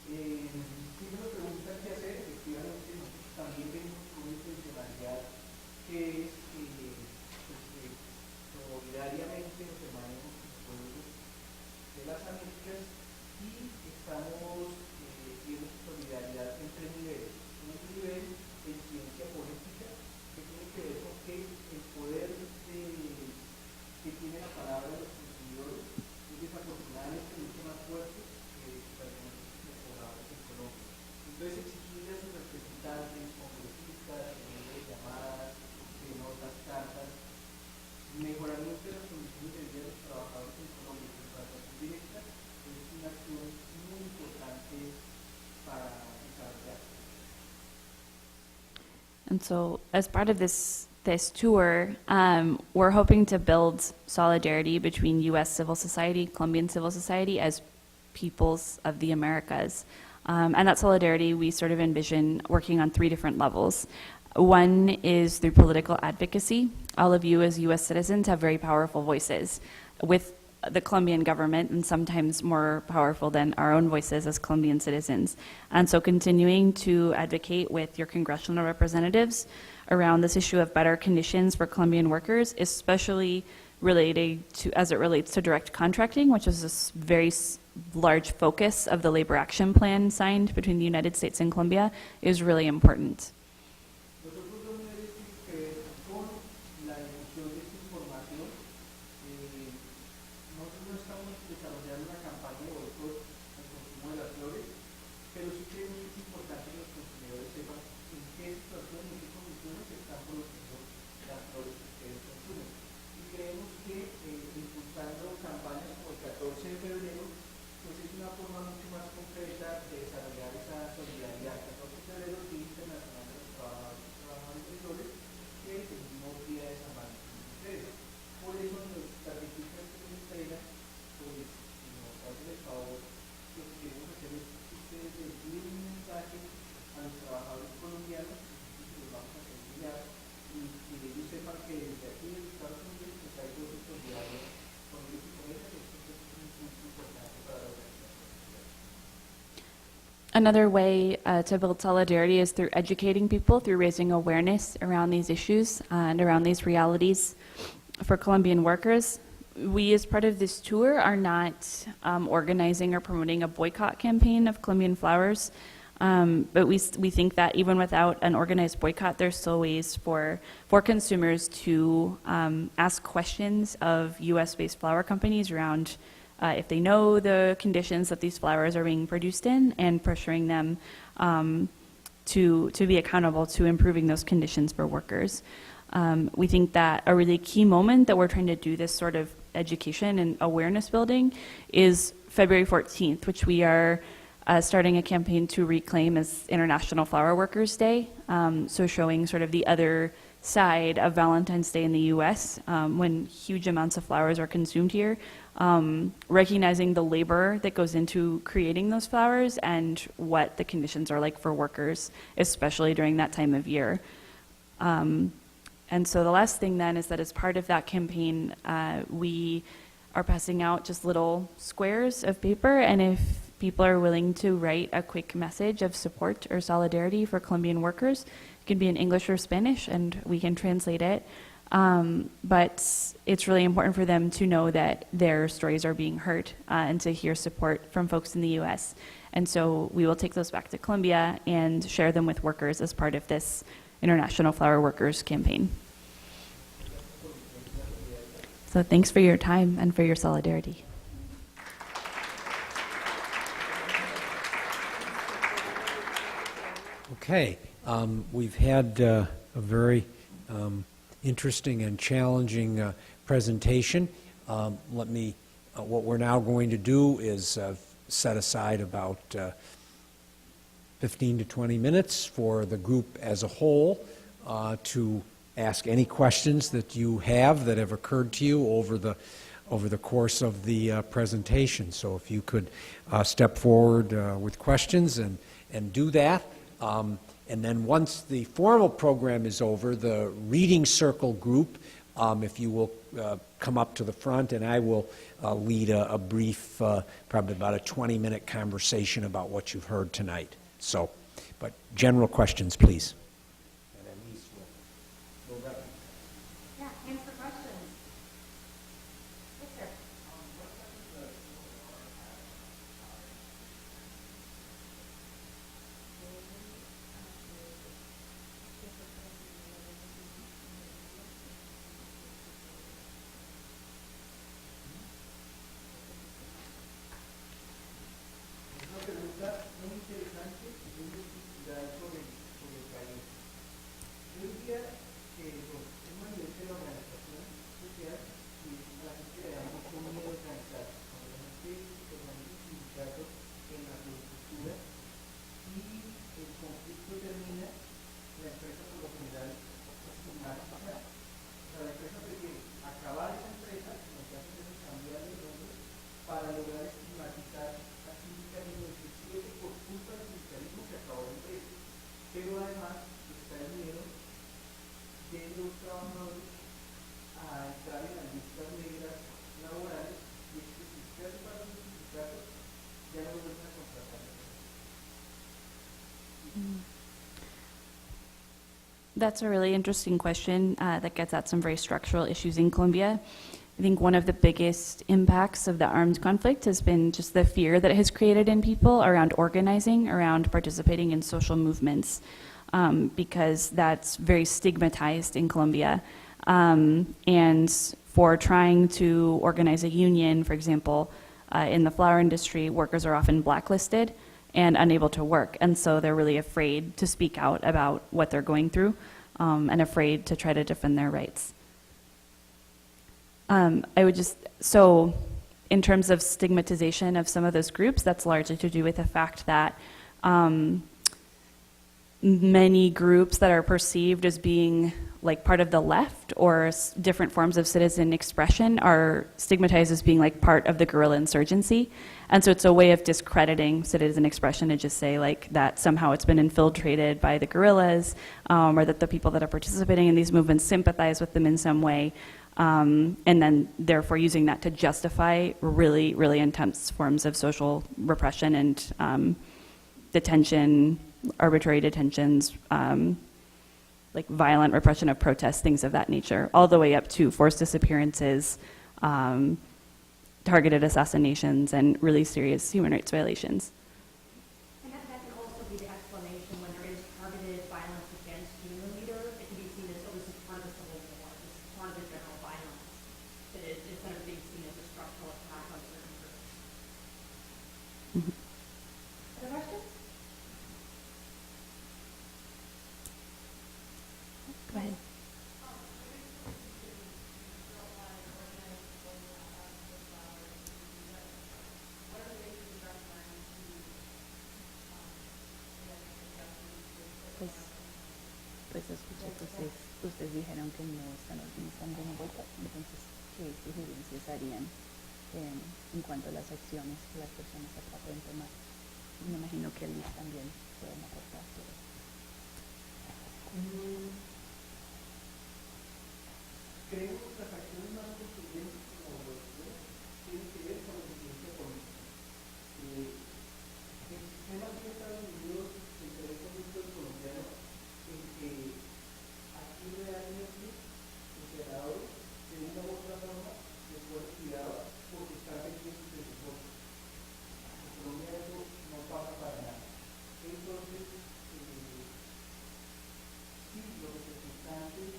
Si uno pregunta qué hacer, efectivamente nosotros también vemos una intencionalidad que es solidariamente nos hermanemos con los pueblos de las Américas y estamos viendo solidaridad en 3 niveles. Un nivel en ciencia política que tiene que ver con que el poder que tiene la palabra de los consumidores es desafortunadamente mucho más fuerte que las democracias pobladas en Colombia. Entonces exigirle a sus representantes, congresistas, en medio de llamadas, de notas, cartas, mejoramiento de las condiciones de vida de los trabajadores en Colombia y contratación directa es una acción muy importante para desarrollar. And so as part of this tour, we're hoping to build solidarity between U.S. civil society, Colombian civil society as peoples of the Americas. And that solidarity we sort of envision working on 3 different levels. One is through political advocacy. All of you as U.S. citizens have very powerful voices with the Colombian government, and sometimes more powerful than our own voices as Colombian citizens. And so continuing to advocate with your congressional representatives around this issue of better conditions for Colombian workers, especially related to, as it relates to direct contracting, which is a very large focus of the labor action plan signed between the United States and Colombia, is really important. Nosotros dos niveles tienen que ver con la difusión de esta información. Nosotros no estamos desarrollando una campaña de boicot al consumo de las flores, pero sí creemos que es importante que los consumidores sepan en qué situación y en qué condiciones se están produciendo las flores que ustedes consumen. Y creemos que impulsando campañas como el 14 de febrero, pues es una forma mucho más concreta de desarrollar esa solidaridad. El 14 de febrero es el Día Internacional de Another way to build solidarity is through educating people, through raising awareness around these issues and around these realities for Colombian workers. We, as part of this tour, are not organizing or promoting a boycott campaign of Colombian flowers, but we think that even without an organized boycott, there's still ways for consumers to ask questions of US-based flower companies around if they know the conditions that these flowers are being produced in, and pressuring them to be accountable to improving those conditions for workers. We think that a really key moment that we're trying to do this sort of education and awareness building is February 14th, which we are starting a campaign to reclaim as International Flower Workers Day. So showing sort of the other side of Valentine's Day in the US, when huge amounts of flowers are consumed here, recognizing the labor that goes into creating those flowers and what the conditions are like for workers, especially during that time of year. And so the last thing then is that as part of that campaign, we are passing out just little squares of paper, and if people are willing to write a quick message of support or solidarity for Colombian workers, it can be in English or Spanish, and we can translate it. But it's really important for them to know that their stories are being heard and to hear support from folks in the US. And so we will take those back to Colombia and share them with workers as part of this International Flower Workers campaign. So thanks for your time and for your solidarity. Okay, we've had a very interesting and challenging presentation. What we're now going to do is set aside about 15 to 20 minutes for the group as a whole to ask any questions that you have that have occurred to you over the course of the presentation. So if you could step forward with questions and do that. And then once the formal program is over, the reading circle group, if you will come up to the front, and I will lead a brief, probably about a 20-minute conversation about what you've heard tonight. So, but general questions, please. And at least we'll go back. Yeah, hands for questions. Yes, sir. Una pregunta muy interesante y muy estructurada sobre el país. Yo diría que un nivel de la organización social y a la gente le da mucho miedo organizarse. Cuando la gente organiza sindicatos en la agricultura y el conflicto termina, la empresa por lo general estigmatizada. O sea, la empresa prefiere acabar esa empresa, lo que hace es cambiar el nombre para lograr estigmatizar al sindicalismo y decir que por culpa del sindicalismo se acabó la empresa. Pero además está el miedo de los trabajadores a entrar en las listas negras laborales, y es que si usted hace parte de los sindicatos ya no lo vuelven a contratar. That's a really interesting question that gets at some very structural issues in Colombia. I think one of the biggest impacts of the armed conflict has been just the fear that it has created in people around organizing, around participating in social movements, because that's very stigmatized in Colombia. And for trying to organize a union, for example, in the flower industry, workers are often blacklisted and unable to work. And so they're really afraid to speak out about what they're going through and afraid to try to defend their rights. So in terms of stigmatization of some of those groups, that's largely to do with the fact that many groups that are perceived as being like part of the left or different forms of citizen expression are stigmatized as being like part of the guerrilla insurgency. And so it's a way of discrediting citizen expression to just say like that somehow it's been infiltrated by the guerrillas, or that the people that are participating in these movements sympathize with them in some way. And then therefore using that to justify really, really intense forms of social repression detention, arbitrary detentions, like violent repression of protests, things of that nature, all the way up to forced disappearances, targeted assassinations, and really serious human rights violations. And that can also be the explanation when there is targeted violence against union leader. It can be seen as, oh, this is part of the civil war, this is part of the general violence. That it, instead of being seen as a structural attack on certain groups. Other questions? Go ahead. Pues escuché que ustedes dijeron que no están organizando una vuelta, entonces, ¿qué sugerencias harían en cuanto a las acciones que las personas acá pueden tomar? Me imagino que Liz también pueden aportar. Creo que las acciones más contundentes como lo tienen que ver con la incidencia política. El sistema de Estados Unidos se interesa mucho el colombiano en que aquí realmente los senadores de una u otra forma les fueron cuidados porque están vendiendo su presupuesto. En Colombia eso no pasa para nada. Entonces, sí, los representantes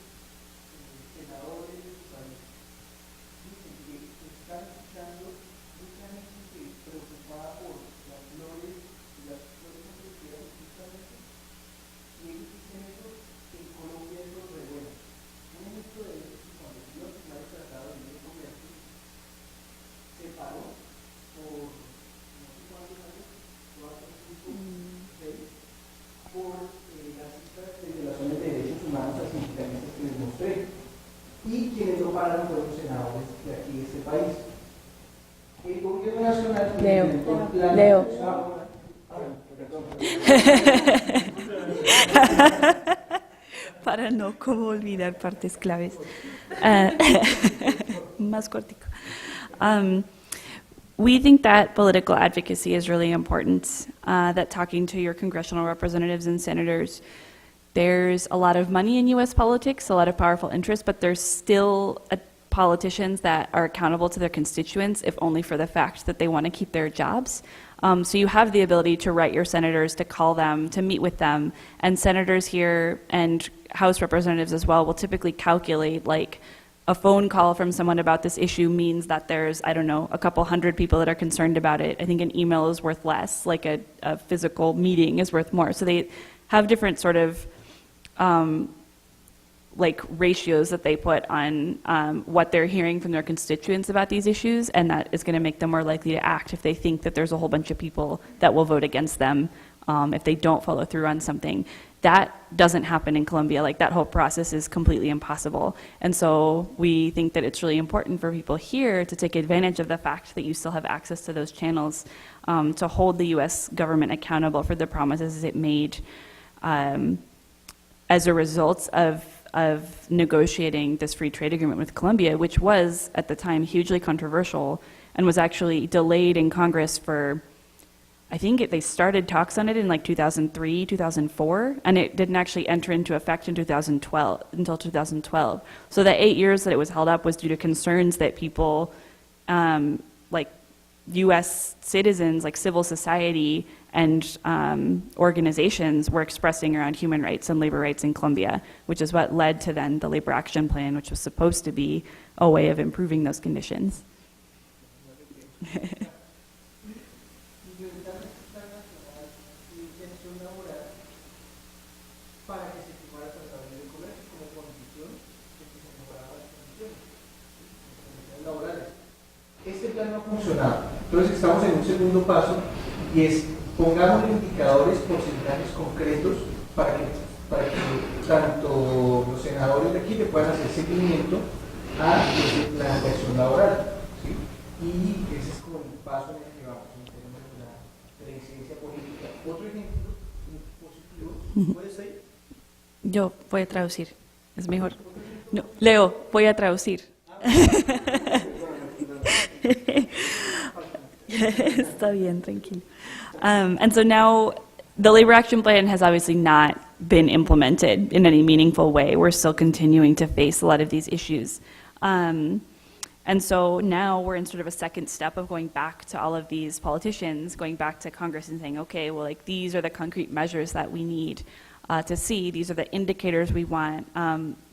senadores de su país dicen que están escuchando mucha gente que preocupada por las flores y las flores son propiedades justamente y ellos dicen eso en Colombia es lo re bueno. Un ejemplo de eso es que cuando se iba a firmar el Tratado de Libre Comercio se paró por no sé cuántos años, 4, 5, 6 por las cifras de violaciones de derechos humanos a sindicalistas que les mostré. Y quienes lo pararon fueron senadores de aquí de este país. El gobierno nacional Leo. Para no como olvidar partes claves. Más cortico. We think that political advocacy is really important, that talking to your congressional representatives and senators. There's a lot of money in U.S. politics, a lot of powerful interests, but there's still politicians that are accountable to their constituents, if only for the fact that they want to keep their jobs. So you have the ability to write your senators, to call them, to meet with them, and senators here and House representatives as well will typically calculate, like, a phone call from someone about this issue means that there's, I don't know, a couple hundred people that are concerned about it. I think an email is worth less, like a physical meeting is worth more. So they have different sort of like ratios that they put on what they're hearing from their constituents about these issues, and that is going to make them more likely to act if they think that there's a whole bunch of people that will vote against them if they don't follow through on something. That doesn't happen in Colombia. Like, that whole process is completely impossible. And so we think that it's really important for people here to take advantage of the fact that you still have access to those channels, to hold the U.S. government accountable for the promises it made as a result of negotiating this free trade agreement with Colombia, which was, at the time, hugely controversial and was actually delayed in Congress for, I think they started talks on it in like 2003, 2004, and it didn't actually enter into effect in 2012, until 2012. So the 8 years that it was held up was due to concerns that people, like U.S. citizens, like civil society, and organizations were expressing around human rights and labor rights in Colombia, which is what led to then the Labor Action Plan, which was supposed to be a way of improving those conditions. Este plan no ha funcionado, entonces estamos en un segundo paso y es pongamos indicadores, porcentajes concretos para que tanto los senadores de aquí le puedan hacer seguimiento a la inversión laboral, ¿sí? Y ese es como el paso en el que vamos en términos de la incidencia política. Otro ejemplo positivo, ¿puedes ir? Yo voy a traducir, es mejor. No, Leo, voy a traducir. Está bien, tranquilo. And so now the labor action plan has obviously not been implemented in any meaningful way. We're still continuing to face a lot of these issues. And so now we're in sort of a second step of going back to all of these politicians, going back to Congress and saying, okay, well, like these are the concrete measures that we need to see. These are the indicators we want,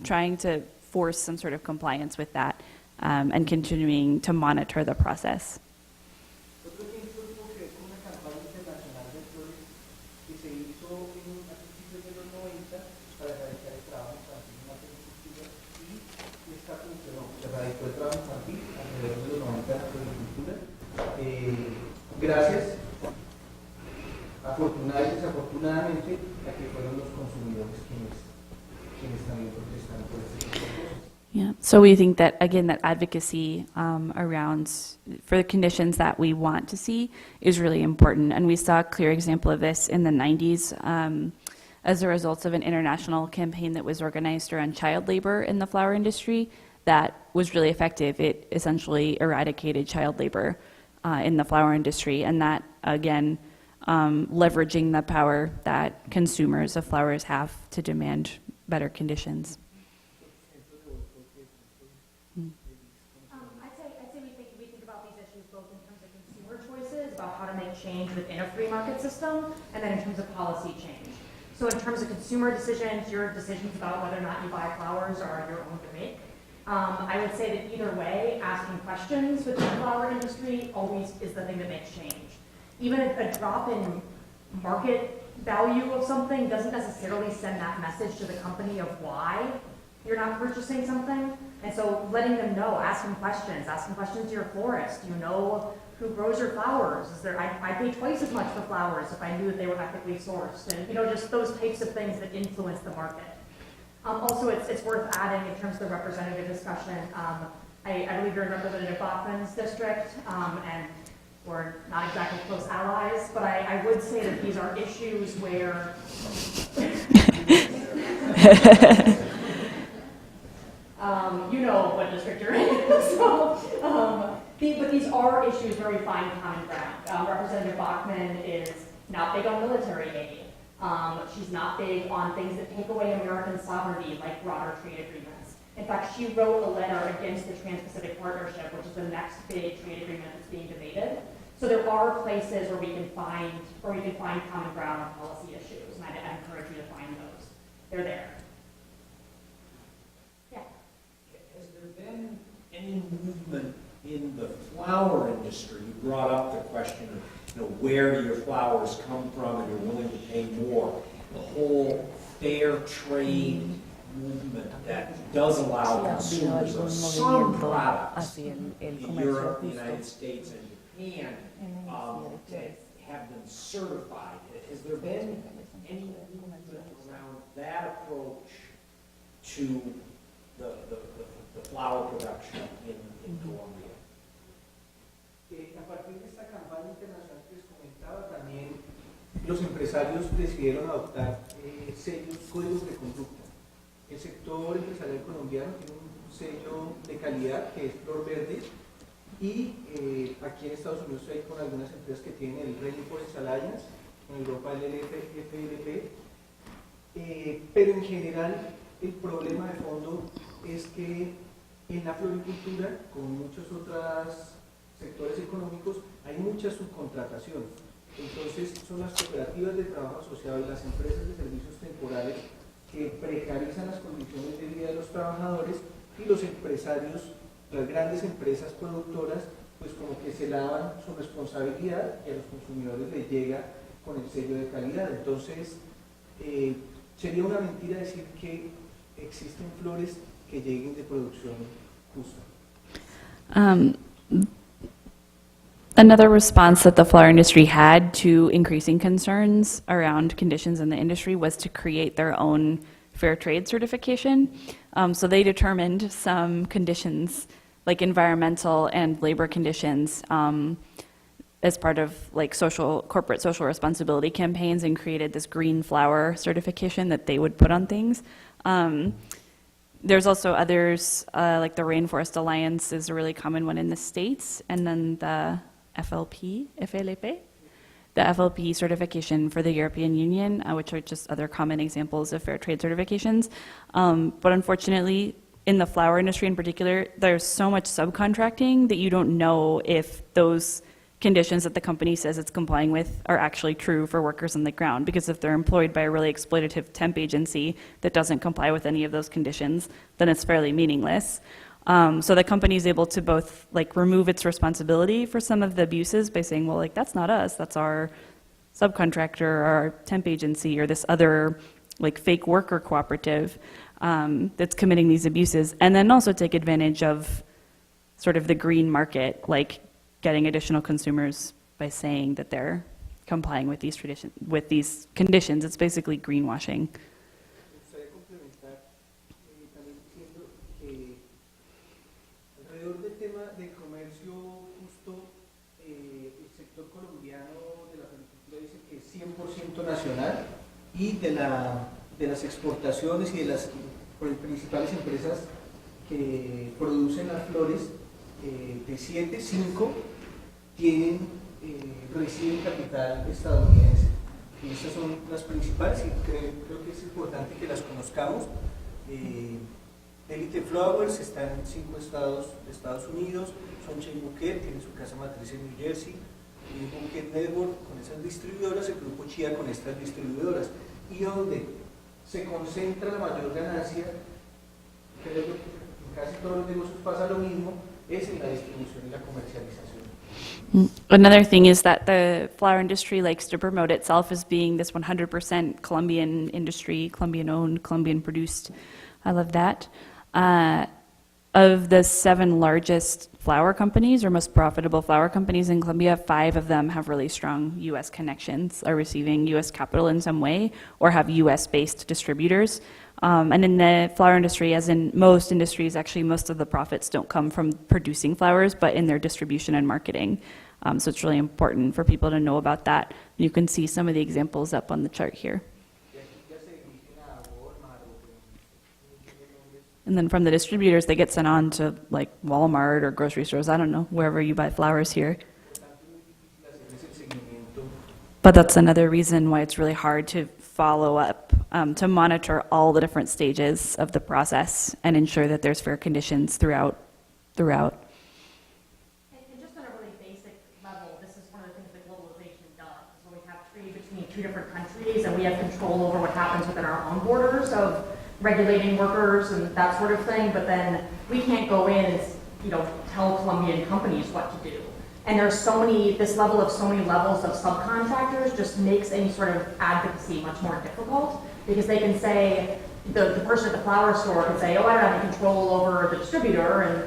trying to force some sort of compliance with that and continuing to monitor the process. Otro ejemplo tuvo que ver con una campaña internacional de flores que se hizo a principios de los 90 para erradicar el trabajo infantil en la floricultura y esta funcionó. Se erradicó el trabajo infantil alrededor de los 90 en la floricultura. Gracias, afortunadamente y desafortunadamente, a que fueron los consumidores quienes también protestaron por este tipo de cosas. Yeah, so we think that, again, that advocacy around, for the conditions that we want to see is really important. And we saw a clear example of this in the 90s as a result of an international campaign that was organized around child labor in the flower industry that was really effective. It essentially eradicated child labor in the flower industry. And that, again, leveraging the power that consumers of flowers have to demand better conditions. I'd say we think about these issues both in terms of consumer choices, about how to make change within a free market system, and then in terms of policy change. So in terms of consumer decisions, your decisions about whether or not you buy flowers are your own to make. I would say that either way, asking questions within the flower industry always is the thing that makes change. Even a drop in market value of something doesn't necessarily send that message to the company of why you're not purchasing something. And so letting them know, asking questions to your florist. Do you know who grows your flowers? I pay twice as much for flowers if I knew that they were ethically sourced. And just those types of things that influence the market. Also, it's worth adding in terms of the representative discussion. I believe you're in Representative Bachman's district, and we're not exactly close allies, but I would say that these are issues where you know what district you're in. But these are issues where we find common ground. Representative Bachman is not big on military aid. She's not big on things that take away American sovereignty, like broader trade agreements. In fact, she wrote a letter against the Trans-Pacific Partnership, which is the next big trade agreement that's being debated. So there are places where we can find common ground on policy issues, and I encourage you to find those. They're there. Yeah. Has there been any movement in the flower industry? You brought up the question of, where do your flowers come from, and you're willing to pay more. The whole fair trade movement that does allow consumers of some products in Europe, the United States, and Japan to have them certified. Has there been any movement around that approach to the flower production in Colombia? A partir de esta campaña internacional que les comentaba, también los empresarios decidieron adoptar sellos, códigos de conducta. El sector empresarial colombiano tiene un sello de calidad que es Flor Verde, y aquí en Estados Unidos hay con algunas empresas que tienen el Rainforest Alliance, en Europa el FLP, pero en general el problema de fondo es que en la floricultura, con muchos otros sectores económicos, hay mucha subcontratación. Entonces son las cooperativas de trabajo asociado y las empresas de servicios temporales que precarizan las condiciones de vida de los trabajadores, y los empresarios, las grandes empresas productoras, pues como que se lavan su responsabilidad y a los consumidores les llega con el sello de calidad. Entonces sería una mentira decir que existen flores que lleguen de producción justa. Another response that the flower industry had to increasing concerns around conditions in the industry was to create their own fair trade certification. So they determined some conditions, like environmental and labor conditions, as part of like corporate social responsibility campaigns, and created this green flower certification that they would put on things. There's also others, like the Rainforest Alliance is a really common one in the States, and then the FLP, the FLP certification for the European Union, which are just other common examples of fair trade certifications. But unfortunately, in the flower industry in particular, there's so much subcontracting that you don't know if those conditions that the company says it's complying with are actually true for workers on the ground. Because if they're employed by a really exploitative temp agency that doesn't comply with any of those conditions, then it's fairly meaningless. So the company is able to both like remove its responsibility for some of the abuses by saying, well, like that's not us, that's our subcontractor, or our temp agency, or this other like fake worker cooperative that's committing these abuses, and then also take advantage of sort of the green market, like getting additional consumers by saying that they're complying with these conditions. It's basically greenwashing. Me gustaría complementar también diciendo que alrededor del tema del comercio justo, el sector colombiano de la agricultura dice que es 100% nacional, y de las exportaciones y de las principales empresas que producen las flores, de 7, 5 reciben capital estadounidense. Y estas son las principales y creo que es importante que las conozcamos. Elite Flowers está en 5 estados de Estados Unidos, Sunshine Bouquet tiene su casa matriz en New Jersey, y Bouquet Network con esas distribuidoras, el grupo Chía con estas distribuidoras, y donde se concentra la mayor ganancia, creo que en casi todos los negocios pasa lo mismo, es en la distribución y la comercialización. Another thing is that the flower industry likes to promote itself as being this 100% Colombian industry, Colombian-owned, Colombian-produced. I love that. Of the 7 largest flower companies or most profitable flower companies in Colombia, 5 of them have really strong U.S. connections, are receiving U.S. capital in some way, or have U.S.-based distributors. And in the flower industry, as in most industries, actually most of the profits don't come from producing flowers, but in their distribution and marketing. So it's really important for people to know about that. You can see some of the examples up on the chart here. And then from the distributors, they get sent on to like Walmart or grocery stores, I don't know, wherever you buy flowers here. But that's another reason why it's really hard to follow up, to monitor all the different stages of the process and ensure that there's fair conditions throughout. And just on a really basic level, this is one of the things that globalization does. So we have trade between 2 different countries, and we have control over what happens within our own borders of regulating workers and that sort of thing, but then we can't go in and, tell Colombian companies what to do. And there's this level of so many levels of subcontractors just makes any sort of advocacy much more difficult, because they can say, the person at the flower store can say, oh, I don't have any control over the distributor, and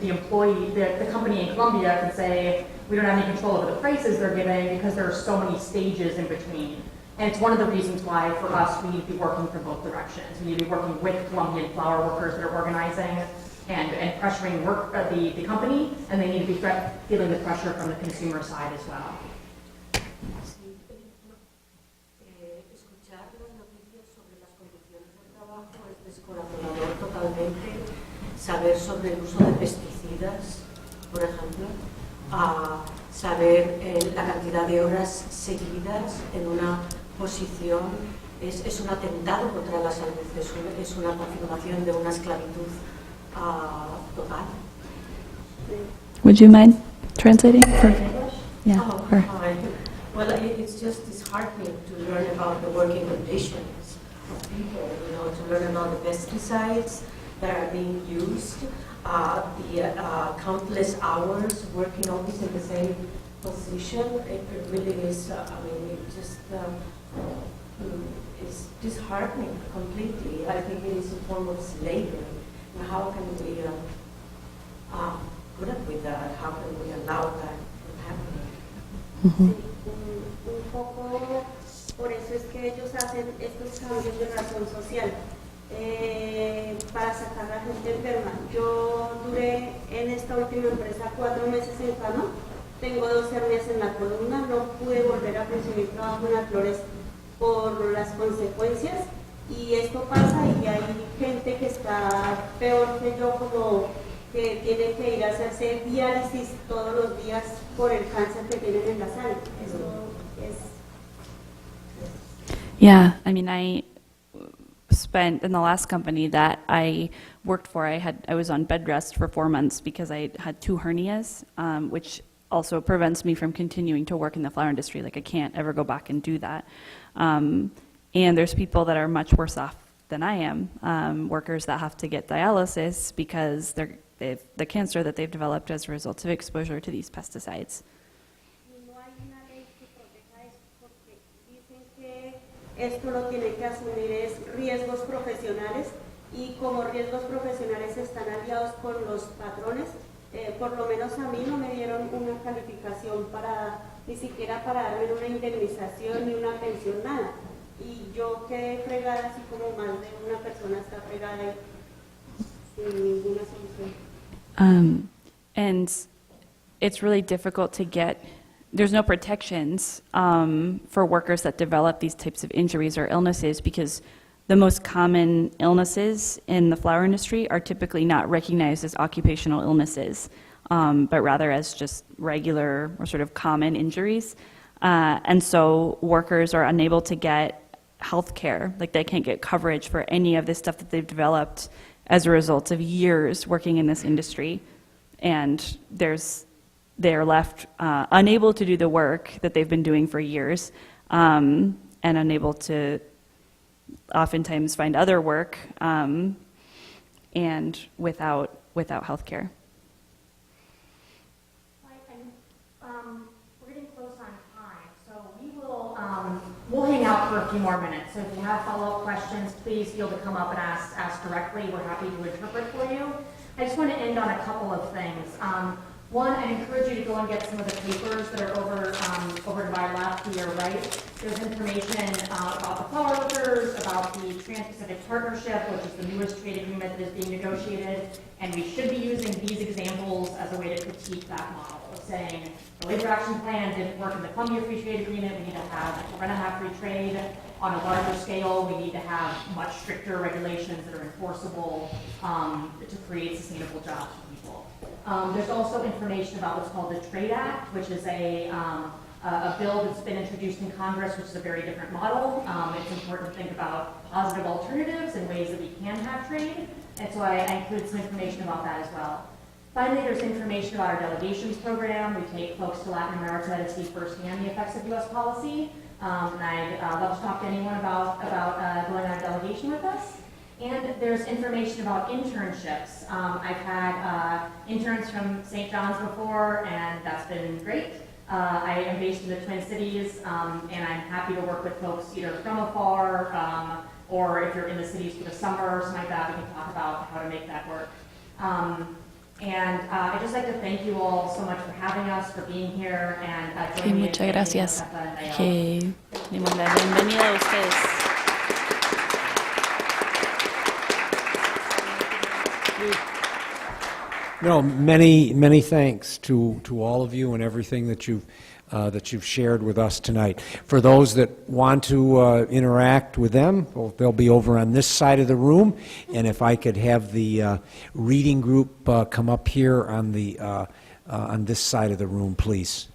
the employee, the company in Colombia can say, we don't have any control over the prices they're giving, because there are so many stages in between. And it's one of the reasons why, for us, we need to be working from both directions. We need to be working with Colombian flower workers that are organizing and pressuring the company, and they need to be feeling the pressure from the consumer side as well. Escuchar las noticias sobre las condiciones de trabajo es descorazonador totalmente. Saber sobre el uso de pesticidas, por ejemplo, saber la cantidad de horas seguidas en una posición es un atentado contra la salud, es una confirmación de una esclavitud total. Would you mind translating? Yeah. Oh, or- hi. Well, it's just disheartening to learn about the working conditions of people, to learn about the pesticides that are being used, the countless hours working always in the same position. It really is, it's disheartening completely. I think it is a form of slavery. And how can we put up with that? How can we allow that from happening? Sí, un poco por eso es que ellos hacen estos cambios de razón social, para sacar a la gente enferma. Yo duré en esta última empresa 4 meses en cama, tengo 2 hernias en la columna, no pude volver a conseguir trabajo en las flores por las consecuencias, y esto pasa, y hay gente que está peor que yo, como que tiene que ir a hacerse diálisis todos los días por el cáncer que tienen en la sangre. Eso Yeah, I mean, I spent, in the last company that I worked for, I was on bed rest for 4 months because I had 2 hernias, which also prevents me from continuing to work in the flower industry. Like, I can't ever go back and do that. And there's people that are much worse off than I am, workers that have to get dialysis because the cancer that they've developed as a result of exposure to these pesticides. No hay una ley que proteja esto porque dicen que esto lo tienen que asumir es riesgos profesionales y como riesgos profesionales están aliados con los patrones, por lo menos a mí no me dieron una calificación ni siquiera para darme una indemnización ni una pensión, nada. Y yo quedé fregada así como más de una persona está fregada y sin ninguna solución. And it's really difficult to get, there's no protections for workers that develop these types of injuries or illnesses because the most common illnesses in the flower industry are typically not recognized as occupational illnesses, but rather as just regular or sort of common injuries. And so workers are unable to get health care, like they can't get coverage for any of this stuff that they've developed as a result of years working in this industry. And they're left unable to do the work that they've been doing for years, and unable to oftentimes find other work, and without health care. We're getting close on time, so we'll hang out for a few more minutes. So if you have follow-up questions, please feel to come up and ask directly. We're happy to interpret for you. I just want to end on a couple of things. One, I encourage you to go and get some of the papers that are over to my left to your right. There's information about the flower workers, about the Trans-Pacific Partnership, which is the newest trade agreement that is being negotiated, and we should be using these examples as a way to critique that model, of saying the Labor Action Plan didn't work in the Colombia Free Trade Agreement. We're going to have free trade on a larger scale. We need to have much stricter regulations that are enforceable to create sustainable jobs for people. There's also information about what's called the Trade Act, which is a bill that's been introduced in Congress, which is a very different model. It's important to think about positive alternatives and ways that we can have trade, and so I included some information about that as well. Finally, there's information about our delegations program. We take folks to Latin America to see firsthand the effects of U.S. policy, and I'd love to talk to anyone about going on a delegation with us. And there's information about internships. I've had interns from St. John's before, and that's been great. I am based in the Twin Cities, and I'm happy to work with folks either from afar, or if you're in the cities for the summer or something like that, we can talk about how to make that work. And I'd just like to thank you all so much for having us, for being here, and joining me. Muchas gracias. Que dimos la bienvenida a ustedes. No, many thanks to all of you and everything that you've shared with us tonight. For those that want to interact with them, well, they'll be over on this side of the room. And if I could have the reading group come up here on this side of the room, please.